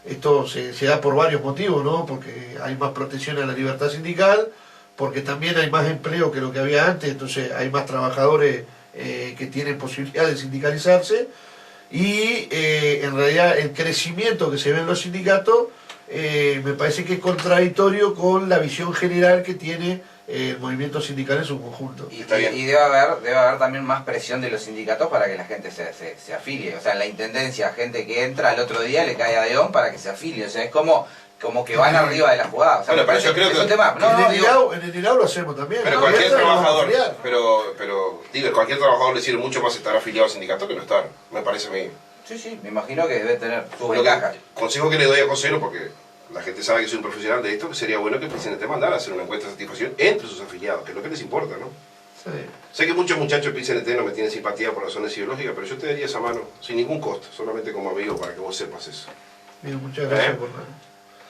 Esto se da por varios motivos, ¿no? Porque hay más protección a la libertad sindical, porque también hay más empleo que lo que había antes, entonces hay más trabajadores que tienen posibilidad de sindicalizarse, y en realidad el crecimiento que se ve en los sindicatos me parece que es contradictorio con la visión general que tiene el movimiento sindical en su conjunto. Y debe haber también más presión de los sindicatos para que la gente se afilie. O sea, en la intendencia, gente que entra al otro día le cae a Deón para que se afilie. O sea, es como que van arriba de la jugada. O sea, bueno, pero yo creo que un tema. En el ILAU lo hacemos también. Pero cualquier trabajador, cualquier trabajador le sirve mucho más estar afiliado al sindicato que no estar, me parece a mí. Sí, me imagino que debe tener sus ventajas. Consejo que le doy a Joselo, porque la gente sabe que soy un profesional de esto, que sería bueno que el PIT-CNT mandara a hacer una encuesta de satisfacción entre sus afiliados, que es lo que les importa, ¿no? Sí. Sé que muchos muchachos del PIT-CNT no me tienen simpatía por razones ideológicas, pero yo te daría esa mano, sin ningún costo, solamente como amigo, para que vos sepas eso. Bien, muchas gracias por nada.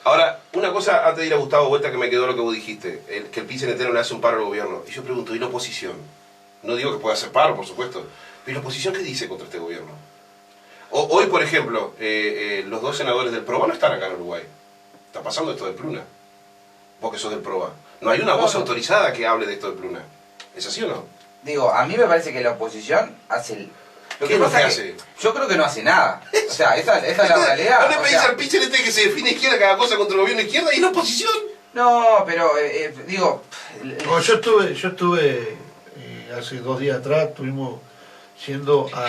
Ahora, una cosa antes de ir a Gustavo Vuelta que me quedó lo que vos dijiste, que el PIT-CNT no le hace un paro al gobierno. Y yo pregunto, ¿y la oposición? No digo que pueda hacer paro, por supuesto, pero ¿la oposición qué dice contra este gobierno? Hoy, por ejemplo, los dos senadores del PROA no están acá en Uruguay. Está pasando esto de Pluna. Vos que sos del PROA. No hay una voz autorizada que hable de esto de Pluna. ¿Es así o no? Digo, a mí me parece que la oposición hace Lo ¿Qué es lo que pasa hace? yo creo que no hace nada. O sea, esa es la realidad. No le O pedís sea, al PCNT que se define izquierda cada cosa contra el gobierno de izquierda y la oposición. no, pero digo... No, yo estuve hace 2 días atrás, estuvimos yendo a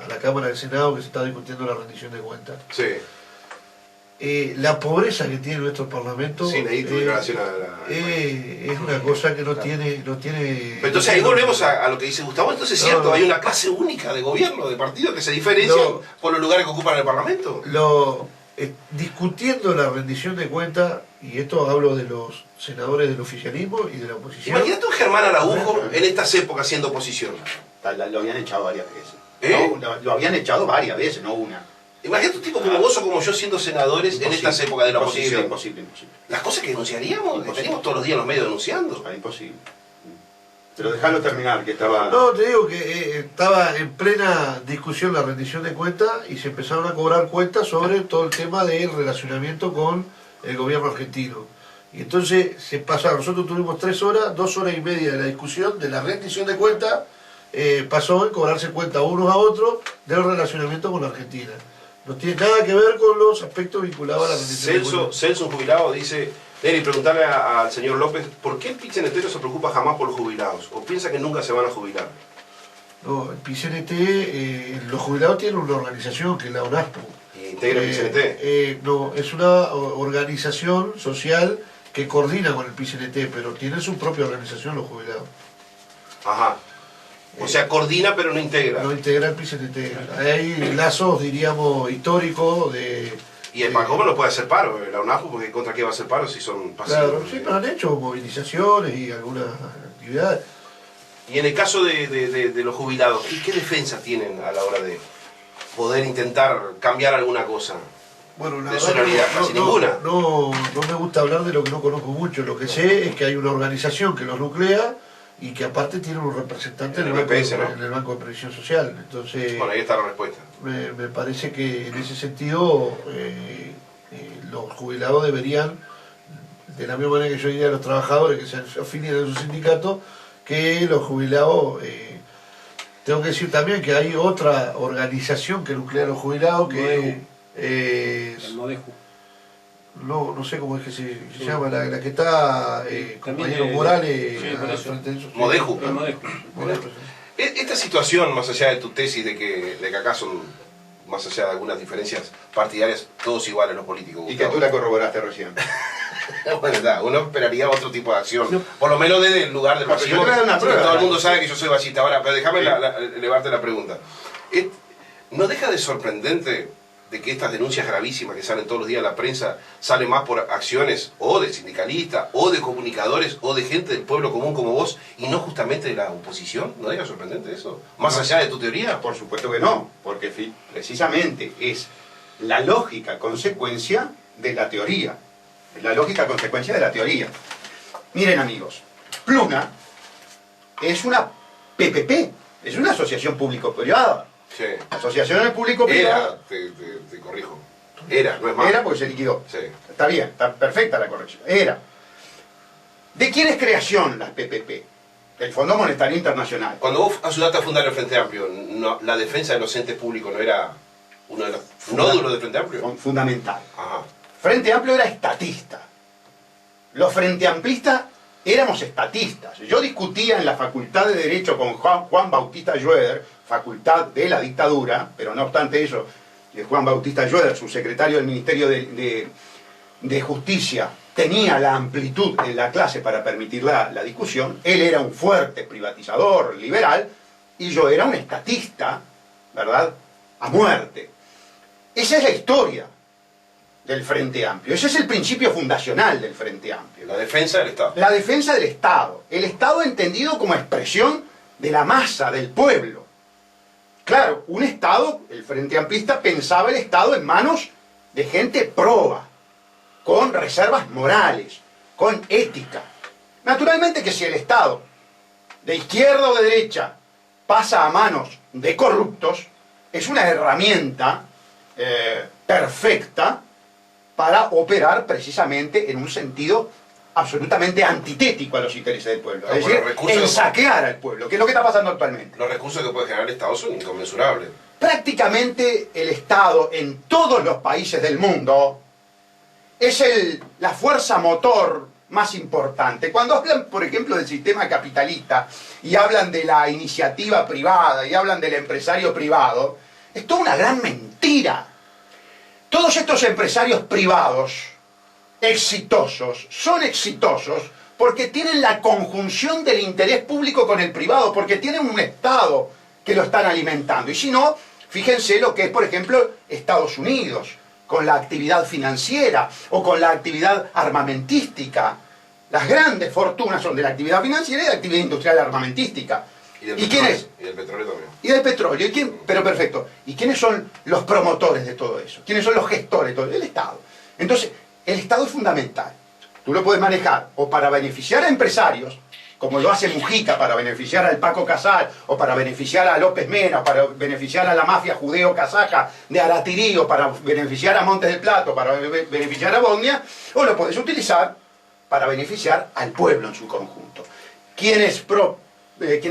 la Cámara del Senado que se está discutiendo la rendición de cuentas. Sí. La pobreza que tiene nuestro Parlamento Sí, leí tu declaración a la... es una cosa que no tiene... Pero entonces ahí volvemos a lo que dice Gustavo. Entonces es cierto, hay una clase única de gobierno, de partido, que se diferencian por los lugares que ocupan en el Parlamento. Discutiendo la rendición de cuentas, y esto hablo de los senadores del oficialismo y de la oposición. Imagínate un Germán Araujo en estas épocas siendo oposición. Lo habían echado varias veces. ¿Eh? No, lo habían echado varias veces, no una. Imagínate un tipo como vos o como yo siendo senadores en estas épocas de la oposición. Imposible. Las cosas que denunciaríamos, estaríamos todos los días en los medios denunciando. Imposible. Pero dejalo terminar, que estaba... No, te digo que estaba en plena discusión la rendición de cuentas y se empezaron a cobrar cuentas sobre todo el tema del relacionamiento con el gobierno argentino. Y entonces se pasaron, nosotros tuvimos 3 horas, 2 horas y media de la discusión de la rendición de cuentas, pasó en cobrarse cuenta unos a otros del relacionamiento con la Argentina. No tiene nada que ver con los aspectos vinculados a la rendición de cuentas. Celso, un jubilado, dice... Neri, preguntarle al señor López, ¿por qué el PCNT no se preocupa jamás por los jubilados? ¿O piensa que nunca se van a jubilar? No, el PCNT, los jubilados tienen una organización que es la ONASPO. ¿Y integra el PCNT? No, es una organización social que coordina con el PCNT, pero tiene su propia organización los jubilados. Ajá. O sea, coordina pero no integra. No integra el PCNT. Hay lazos, diríamos, históricos de... Y el PACOM no puede hacer paro, la UNAFO, porque ¿contra qué va a hacer paro si son pasivos? Claro, sí, pero han hecho movilizaciones y algunas actividades. Y en el caso de los jubilados, ¿qué defensa tienen a la hora de poder intentar cambiar alguna cosa? Bueno, la de verdad su realidad, casi ninguna. No me gusta hablar de lo que no conozco mucho. Lo que sé es que hay una organización que los nuclea y que aparte tiene un representante en el Banco de Previsión Social. Entonces, bueno, ahí está la respuesta. Me parece que en ese sentido los jubilados deberían, de la misma manera que yo diría a los trabajadores que se afilian a su sindicato, que los jubilados, tengo que decir también que hay otra organización que nuclea a los jubilados, que es... El Modeju. No sé cómo es que se llama, la que está compañero Morales al frente de eso. Modeju. El Modeju. Esta situación, más allá de tu tesis de que acá son, más allá de algunas diferencias partidarias, todos iguales los políticos. Y que tú la corroboraste recién. Bueno, uno esperaría otro tipo de acción, por lo menos desde el lugar del fascismo. Todo el mundo sabe que yo soy fascista. Ahora, pero déjame elevarte la pregunta. ¿No deja de sorprendente de que estas denuncias gravísimas que salen todos los días en la prensa salen más por acciones o de sindicalistas, o de comunicadores, o de gente del pueblo común como vos, y no justamente de la oposición? ¿No deja sorprendente eso? Más allá de tu teoría. Por supuesto que no, porque precisamente es la lógica consecuencia de la teoría. La lógica consecuencia de la teoría. Miren, amigos, Pluna es una PPP, es una asociación público-privada. Sí. Asociaciones público-privadas. Te corrijo. Era, no es más. Era porque se liquidó. Sí. Está bien, está perfecta la corrección. Era. ¿De quién es creación las PPP? Del Fondo Monetario Internacional. Cuando vos ayudaste a fundar el Frente Amplio, ¿la defensa de los entes públicos no era uno de los nódulos del Frente Amplio? Fundamental. Ajá. Frente Amplio era estatista. Los Frente Amplistas éramos estatistas. Yo discutía en la Facultad de Derecho con Juan Bautista Schroeder, facultad de la dictadura, pero no obstante eso, Juan Bautista Schroeder, subsecretario del Ministerio de Justicia, tenía la amplitud en la clase para permitir la discusión. Él era un fuerte privatizador liberal y yo era un estatista, ¿verdad?, a muerte. Esa es la historia del Frente Amplio. Ese es el principio fundacional del Frente Amplio. La defensa del Estado. La defensa del Estado. El Estado entendido como expresión de la masa, del pueblo. Claro, un Estado, el Frente Amplista pensaba el Estado en manos de gente proba, con reservas morales, con ética. Naturalmente que si el Estado, de izquierda o de derecha, pasa a manos de corruptos, es una herramienta perfecta para operar precisamente en un sentido absolutamente antitético a los intereses del pueblo. No, Es por los decir, recursos en que- saquear al pueblo, que es lo que está pasando actualmente. Los recursos que puede generar el Estado son inconmensurables. Prácticamente el Estado en todos los países del mundo es la fuerza motor más importante. Cuando hablan, por ejemplo, del sistema capitalista y hablan de la iniciativa privada y hablan del empresario privado, es toda una gran mentira. Todos estos empresarios privados exitosos son exitosos porque tienen la conjunción del interés público con el privado, porque tienen un Estado que lo están alimentando. Y si no, fíjense lo que es, por ejemplo, Estados Unidos, con la actividad financiera o con la actividad armamentística. Las grandes fortunas son de la actividad financiera y de la actividad industrial armamentística. ¿Y quién es? Y del petróleo también. Y del petróleo. Pero perfecto. ¿Y quiénes son los promotores de todo eso? ¿Quiénes son los gestores de todo eso? El Estado. Entonces, el Estado es fundamental. Tú lo puedes manejar o para beneficiar a empresarios, como lo hace Mujica para beneficiar al Paco Casal, o para beneficiar a López Mena, o para beneficiar a la mafia judeo-kazaja de Aratirí, o para beneficiar a Montes del Plata, o para beneficiar a Bosnia, o lo puedes utilizar para beneficiar al pueblo en su conjunto. Quienes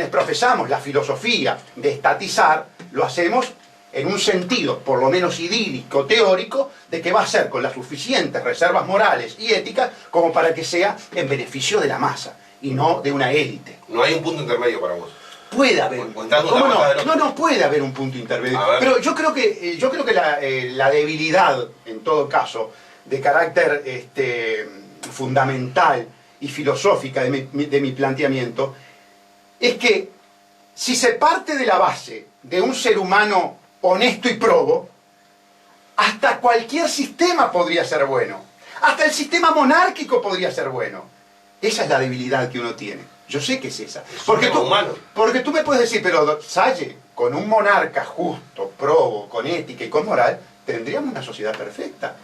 profesamos la filosofía de estatizar, lo hacemos en un sentido, por lo menos idílico, teórico, de que va a ser con las suficientes reservas morales y éticas como para que sea en beneficio de la masa y no de una élite. No hay un punto intermedio para vos. Puede haber. O estás de una ¿Cómo o estás del no? otro. No puede haber un punto intermedio. A ver. Pero yo creo que la debilidad, en todo caso, de carácter fundamental y filosófica de mi planteamiento, es que si se parte de la base de un ser humano honesto y probo, hasta cualquier sistema podría ser bueno. Hasta el sistema monárquico podría ser bueno. Esa es la debilidad que uno tiene. Yo sé que es esa. Porque tú me puedes decir, pero Salle, con un monarca justo, probo, con ética y con moral, tendríamos una sociedad perfecta.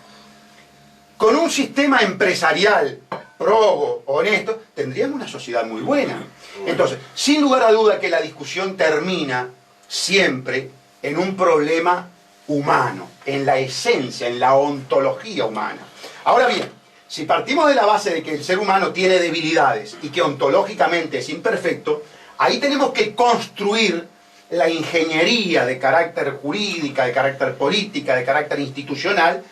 Con un sistema empresarial probo, honesto, tendríamos una sociedad muy buena. Entonces, sin lugar a duda que la discusión termina siempre en un problema humano, en la esencia, en la ontología humana. Ahora bien, si partimos de la base de que el ser humano tiene debilidades y que ontológicamente es imperfecto, ahí tenemos que construir la ingeniería de carácter jurídica, de carácter política, de carácter institucional,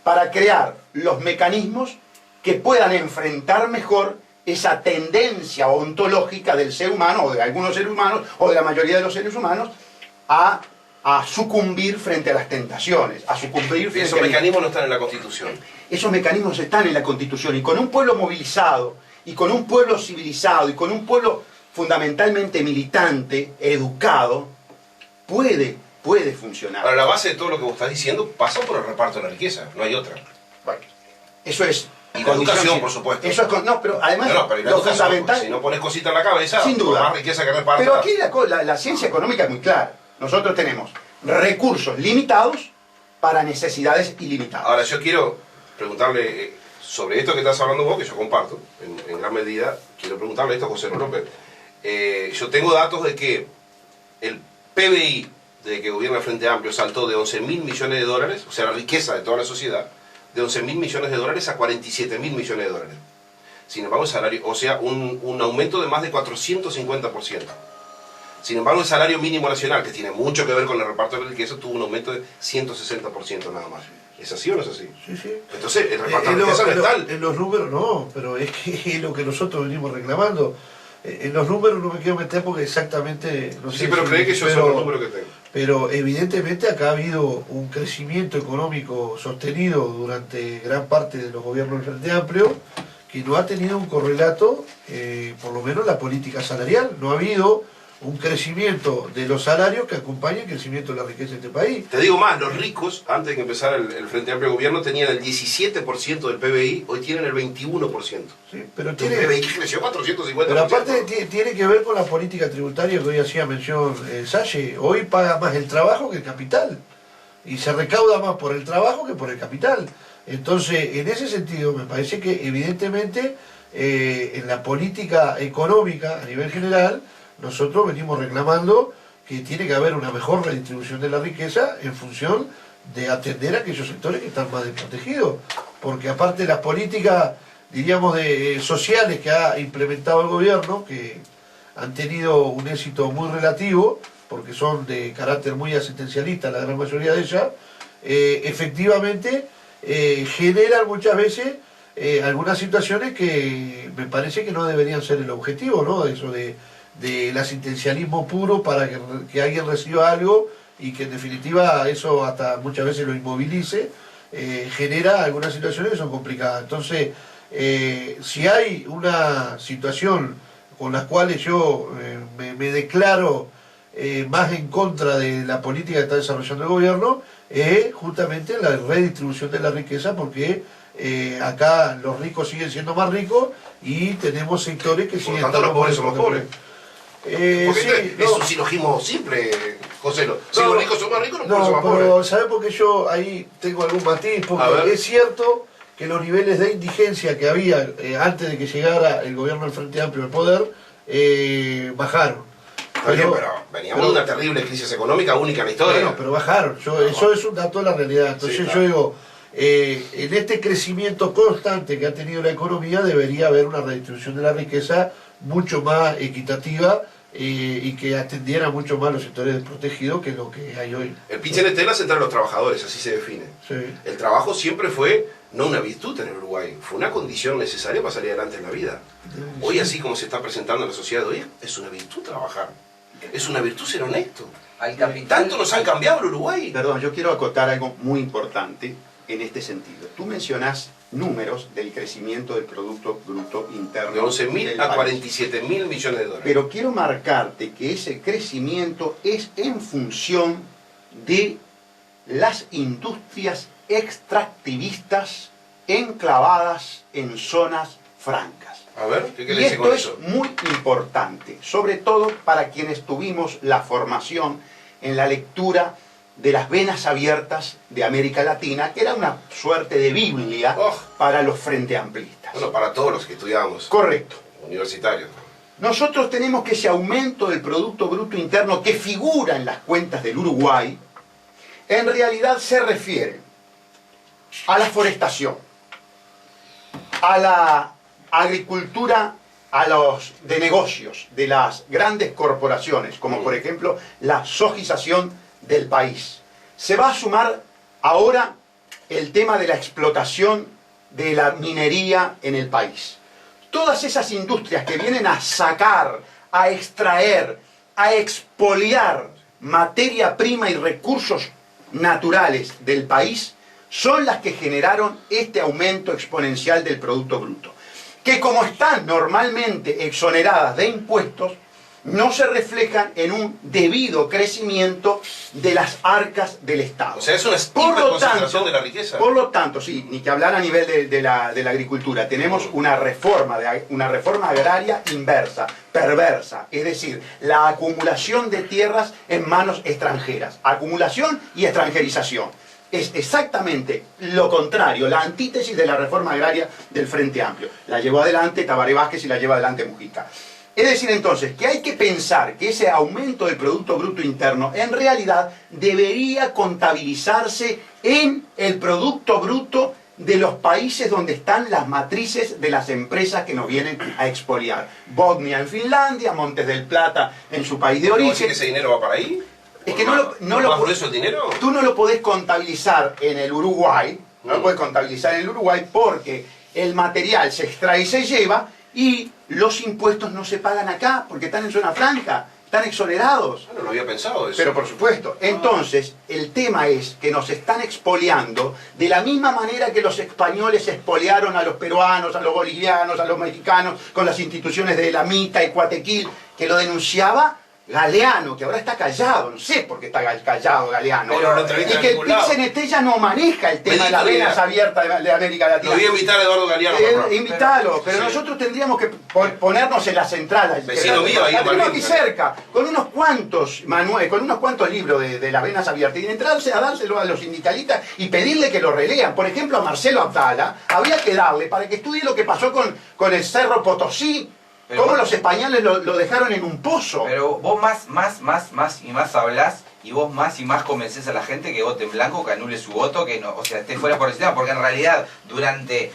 para crear los mecanismos que puedan enfrentar mejor esa tendencia ontológica del ser humano, o de algunos seres humanos, o de la mayoría de los seres humanos, a sucumbir frente a las tentaciones, a sucumbir frente Esos mecanismos no están en la Constitución. Esos mecanismos están en la Constitución, y con un pueblo movilizado, y con un pueblo civilizado, y con un pueblo fundamentalmente militante, educado, puede funcionar. Ahora, la base de todo lo que vos estás diciendo pasa por el reparto de la riqueza, no hay otra. Bueno, eso es... Y la educación, por supuesto. Eso es no, pero además Pero la lo educación, fundamental... si no pones cositas en la cabeza, Sin duda. por más riqueza que repartas. Pero aquí la ciencia económica es muy clara. Nosotros tenemos recursos limitados para necesidades ilimitadas. Ahora, yo quiero preguntarle sobre esto que estás hablando vos, que yo comparto en gran medida. Quiero preguntarle esto a José Luis López. Yo tengo datos de que el PBI, desde que gobierna el Frente Amplio, saltó de 11.000 millones de dólares, o sea, la riqueza de toda la sociedad, de 11.000 millones de dólares a 47.000 millones de dólares. Sin embargo, el salario, o sea, un aumento de más de 450%. Sin embargo, el salario mínimo nacional, que tiene mucho que ver con el reparto de la riqueza, tuvo un aumento de 160% nada más. ¿Es así o no es así? Sí, sí. Entonces, el reparto de la riqueza no es tal. En los números no, pero es que es lo que nosotros venimos reclamando. En los números no me quiero meter porque exactamente... No sé Sí, pero si- cree que yo son los números que tengo. Pero evidentemente acá ha habido un crecimiento económico sostenido durante gran parte de los gobiernos del Frente Amplio que no ha tenido un correlato, por lo menos en la política salarial. No ha habido un crecimiento de los salarios que acompañe el crecimiento de la riqueza de este país. Te digo más, los ricos, antes de que empezara el Frente Amplio Gobierno, tenían el 17% del PBI, hoy tienen el 21%. ¿Sí? Pero El tiene... PBI que creció 450%. Pero aparte tiene que ver con la política tributaria que hoy hacía mención Salle. Hoy paga más el trabajo que el capital. Y se recauda más por el trabajo que por el capital. Entonces, en ese sentido, me parece que evidentemente en la política económica a nivel general, nosotros venimos reclamando que tiene que haber una mejor redistribución de la riqueza en función de atender a aquellos sectores que están más desprotegidos. Porque aparte las políticas diríamos, sociales que ha implementado el gobierno, que han tenido un éxito muy relativo, porque son de carácter muy asistencialista, la gran mayoría de ellas, efectivamente generan muchas veces algunas situaciones que me parece que no deberían ser el objetivo, ¿no? Eso del asistencialismo puro para que alguien reciba algo y que en definitiva eso hasta muchas veces lo inmovilice, genera algunas situaciones que son complicadas. Entonces, si hay una situación con las cuales yo me declaro más en contra de la política que está desarrollando el gobierno, es justamente la redistribución de la riqueza, porque acá los ricos siguen siendo más ricos y tenemos sectores que siguen Por lo tanto, los pobres somos pobres. Porque sí, es un silogismo simple, José. Si los ricos son más ricos, los pobres son más pero pobres. ¿sabes por qué yo ahí tengo algún matiz? Porque es cierto que los niveles de indigencia que había antes de que llegara el gobierno del Frente Amplio al poder bajaron. Está bien, pero veníamos de una terrible crisis económica única en la historia. Bueno, pero bajaron. Eso es un dato de la realidad. Entonces Sí, claro. yo digo, en este crecimiento constante que ha tenido la economía debería haber una redistribución de la riqueza mucho más equitativa y que atendiera mucho más los sectores desprotegidos que lo que hay hoy. El PIT-CNT es la central de los trabajadores, así se define. Sí. El trabajo siempre fue no una virtud en el Uruguay, fue una condición necesaria para salir adelante en la vida. Hoy, así como se está presentando en la sociedad de hoy, es una virtud trabajar. Es una virtud ser honesto. Al capital. Tanto nos han cambiado el Uruguay. Perdón, yo quiero acotar algo muy importante en este sentido. Tú mencionás números del crecimiento del Producto Bruto Interno. De 11.000 del a país. 47.000 millones de dólares. Pero quiero marcarte que ese crecimiento es en función de las industrias extractivistas enclavadas en zonas francas. A ver, ¿qué Y quiere decir esto con es eso? muy importante, sobre todo para quienes tuvimos la formación en la lectura de las venas abiertas de América Latina, que era una suerte de Biblia Oh. para los frente amplistas. Bueno, para todos los que estudiábamos, Correcto. universitarios. Nosotros tenemos que ese aumento del Producto Bruto Interno que figura en las cuentas del Uruguay, en realidad se refiere a la forestación, a la agricultura, a los de negocios de las grandes corporaciones, como por ejemplo la sojización del país. Se va a sumar ahora el tema de la explotación de la minería en el país. Todas esas industrias que vienen a sacar, a extraer, a expoliar materia prima y recursos naturales del país, son las que generaron este aumento exponencial del Producto Bruto, que como están normalmente exoneradas de impuestos, no se reflejan en un debido crecimiento de las arcas del Estado. O sea, es una concentración de la riqueza. Por lo tanto, sí, ni que hablar a nivel de la agricultura, tenemos una reforma agraria inversa, perversa, es decir, la acumulación de tierras en manos extranjeras, acumulación y extranjerización. Es exactamente lo contrario, la antítesis de la reforma agraria del Frente Amplio. La llevó adelante Tabaré Vázquez y la lleva adelante Mujica. Es decir, entonces, que hay que pensar que ese aumento del Producto Bruto Interno en realidad debería contabilizarse en el Producto Bruto de los países donde están las matrices de las empresas que nos vienen a expoliar. Bosnia en Finlandia, Montes del Plata en su país de ¿No origen. decir que ese dinero va para ahí? Es que no lo por eso el dinero? Tú no lo podés contabilizar en el Uruguay, no lo podés contabilizar en el Uruguay porque el material se extrae y se lleva y los impuestos no se pagan acá porque están en zona franca, están exonerados. No lo había pensado eso. Pero por supuesto, entonces el tema es que nos están expoliando de la misma manera que los españoles expoliaron a los peruanos, a los bolivianos, a los mexicanos con las instituciones de la Mita y Cuatequil, que lo denunciaba Galeano, que ahora está callado, no sé por qué está callado Galeano. Pero lo entrevista Y en que el ningún lado. PIT-CNT ya no maneja el tema de las Bendito venas día. abiertas de América Latina. Lo voy a invitar a Eduardo Galeano. Invítalo, pero Sí. nosotros tendríamos que ponernos en la central. Vecino mío, ahí en la tenemos Malvin. aquí cerca, con unos cuantos con unos cuantos libros de las venas abiertas y entrarse a dárselo a los sindicalistas y pedirle que lo relean. Por ejemplo, a Marcelo Abdala habría que darle para que estudie lo que pasó con el Cerro Potosí Pero ¿Cómo vos- los españoles lo dejaron en un pozo? Pero vos más hablás y vos más y más convencés a la gente que vote en blanco, que anule su voto, que no, o sea, esté fuera por el sistema, porque en realidad durante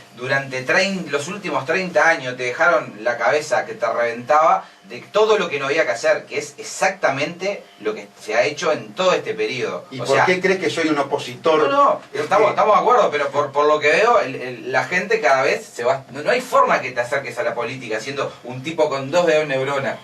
los últimos 30 años te dejaron la cabeza que te reventaba de todo lo que no había que hacer, que es exactamente lo que se ha hecho en todo este periodo. ¿Y o por sea, qué crees que soy un opositor? no, estamos de acuerdo, pero por lo que veo, la gente cada vez se va... No hay forma que te acerques a la política siendo un tipo con 2 dedos de neurona.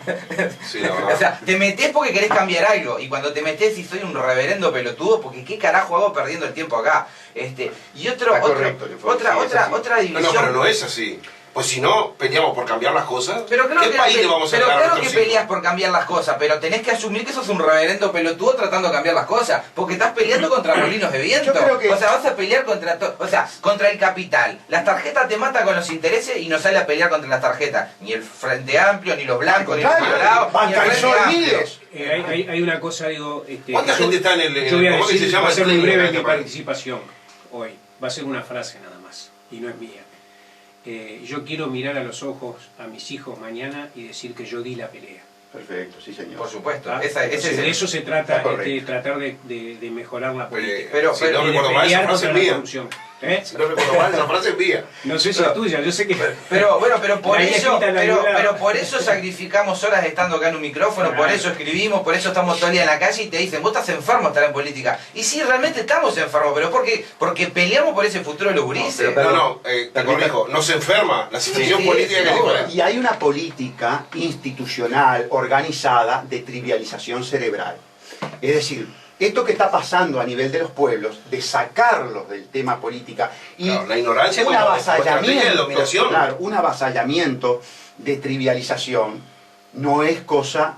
Sí, la verdad. O sea, te metés porque querés cambiar algo, y cuando te metés y soy un reverendo pelotudo, porque qué carajo hago perdiendo el tiempo acá. Y Está correcto, el enfoque, sí, es así. otra No, división... pero no es así. Pues si no peleamos por cambiar las cosas, Pero claro ¿qué que, país le vamos a pero dar a claro nuestros que hijos? peleas por cambiar las cosas, pero tenés que asumir que sos un reverendo pelotudo tratando de cambiar las cosas, porque estás peleando contra molinos de viento. Yo creo que- O sea, vas a pelear contra el capital. Las tarjetas te matan con los intereses y no sale a pelear contra las tarjetas. Ni el Frente Amplio, ni los blancos, ni los Claro, colorados, ni el banca y Frente sol, Amplio. miles. Hay una cosa, digo... ¿Cuánta gente está en el... Yo voy a ¿cómo que decir, se llama va a ser el muy clínico breve en mi este país? participación hoy. Va a ser una frase nada más, y no es mía. Yo quiero mirar a los ojos a mis hijos mañana y decir que yo di la pelea. Perfecto, sí señor. Por supuesto, ¿Ah? ese Entonces, es el... de eso se trata, Está correcto. tratar de mejorar la política. Pero- si no Y de recuerdo mal, esa pelear frase contra es la mía. corrupción. ¿Eh? Si no recuerdo mal, esa frase es mía. No sé si es tuya, yo sé que... Pero bueno, pero por La había eso, escrita en la pero Biblia. por eso sacrificamos horas estando acá en un micrófono, por Claro. eso escribimos, por eso estamos todo el día en la calle y te dicen, vos estás enfermo estar en política. Y sí, realmente estamos enfermos, pero porque peleamos por ese futuro de los gurises. No, te corrijo, no se enferma. La situación sí, política sí, que es no. diferente. Y hay una política institucional, organizada, de trivialización cerebral. Es decir, esto que está pasando a nivel de los pueblos, de sacarlos del tema política y Claro, la ignorancia un como estrategia de dominación. claro, un avasallamiento de trivialización no es cosa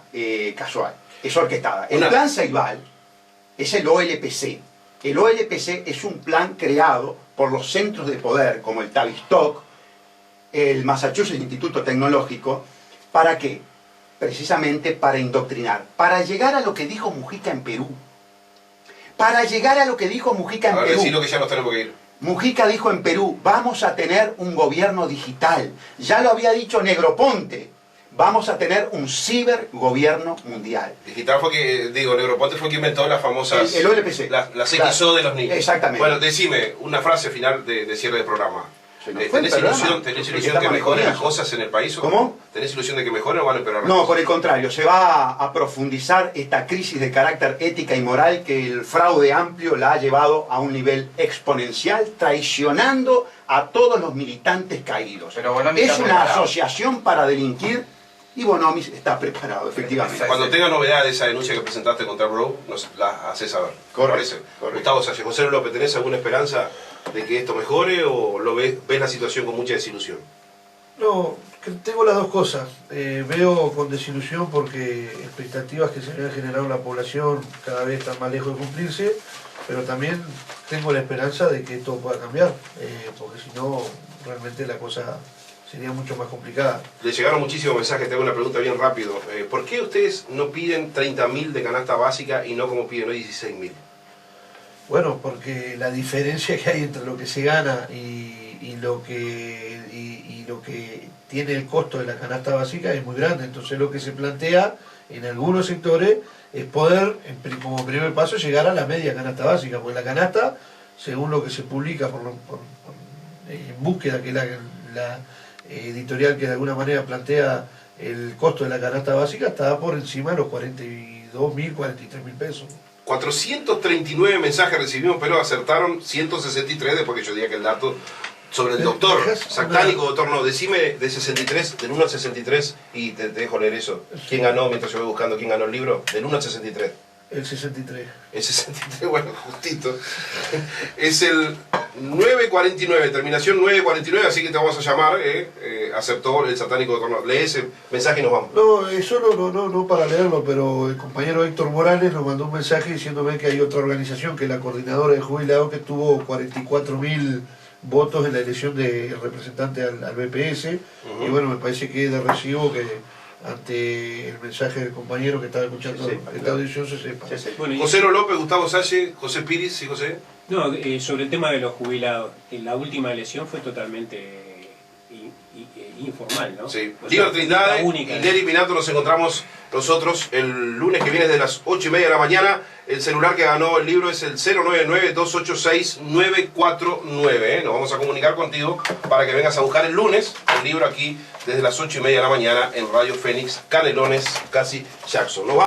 casual, es orquestada. El Una- plan Ceibal es el OLPC. El OLPC es un plan creado por los centros de poder como el Tavistock, el Massachusetts Instituto Tecnológico. ¿Para qué? Precisamente para indoctrinar, para llegar a lo que dijo Mujica en Perú. Para llegar a lo que dijo Mujica en A ver, Perú. decirlo que ya nos tenemos que ir. Mujica dijo en Perú, vamos a tener un gobierno digital. Ya lo había dicho Negroponte, vamos a tener un cibergobierno mundial. Digital fue que, Negroponte fue quien inventó las famosas... El OLPC. Las Claro. XO de los niños. Exactamente. Bueno, decime, una frase final de cierre del programa. Se nos fue el ¿Tenés programa. ilusión Porque que estamos mejoren las comienzo. cosas en el país? ¿O ¿Cómo? ¿Tenés ilusión de que mejoren o van a empeorar las No, cosas? por el contrario, se va a profundizar esta crisis de carácter ética y moral que el fraude amplio la ha llevado a un nivel exponencial, traicionando a todos los militantes caídos. Pero Bonomi Es está una preparado. asociación para delinquir y Bonomi está preparado, efectivamente. Cuando tenga novedad de esa denuncia que presentaste contra Bro, nos la haces saber. Correcto, ¿Te parece? correcto. Gustavo Salle, José López, ¿tenés alguna esperanza de que esto mejore o ves la situación con mucha desilusión? No, que tengo las dos cosas. Veo con desilusión porque expectativas que se habían generado en la población cada vez están más lejos de cumplirse, pero también tengo la esperanza de que esto pueda cambiar, porque si no, realmente la cosa sería mucho más complicada. Le llegaron muchísimos mensajes, te hago una pregunta bien rápido. ¿Por qué ustedes no piden 30.000 de canasta básica y no como piden hoy 16.000? Bueno, porque la diferencia que hay entre lo que se gana y lo que tiene el costo de la canasta básica es muy grande. Entonces lo que se plantea en algunos sectores es poder, como primer paso, llegar a la media canasta básica, porque la canasta, según lo que se publica en búsqueda, que es la editorial que de alguna manera plantea el costo de la canasta básica, está por encima de los 42.000, 43.000 pesos. 439 mensajes recibimos, pero acertaron 163 después que yo diga que el dato sobre el doctor, satánico doctor, no, decime de 63, del 1 al 63, y te dejo leer eso. ¿Quién ganó mientras yo voy buscando quién ganó el libro? Del 1 al 63. El 63. El 63, bueno, justito. Es el 949, terminación 949, así que te vamos a llamar, aceptó el satánico doctor. Lee ese mensaje y nos vamos. No, eso no para leerlo, pero el compañero Héctor Morales nos mandó un mensaje diciéndome que hay otra organización, que es la Coordinadora de Jubilados, que tuvo 44.000 votos en la elección de representante al BPS. Y bueno, me parece que es de recibo que ante el mensaje del compañero que estaba escuchando Se sepa, esta claro. audición se sepa. Sí, sí. Bueno, y- José López, Gustavo Salle, José Piris, ¿sí, José? No, sobre el tema de los jubilados, la última elección fue totalmente informal, ¿no? Sí. O sea, Diego Trindade única, y ¿no? Neri Pinato nos encontramos nosotros el lunes que viene de las 8:30 de la mañana. El celular que ganó el libro es el 099-286-949. Nos vamos a comunicar contigo para que vengas a buscar el lunes el libro aquí desde las 8:30 de la mañana en Radio Fénix, Canelones, casi Jackson.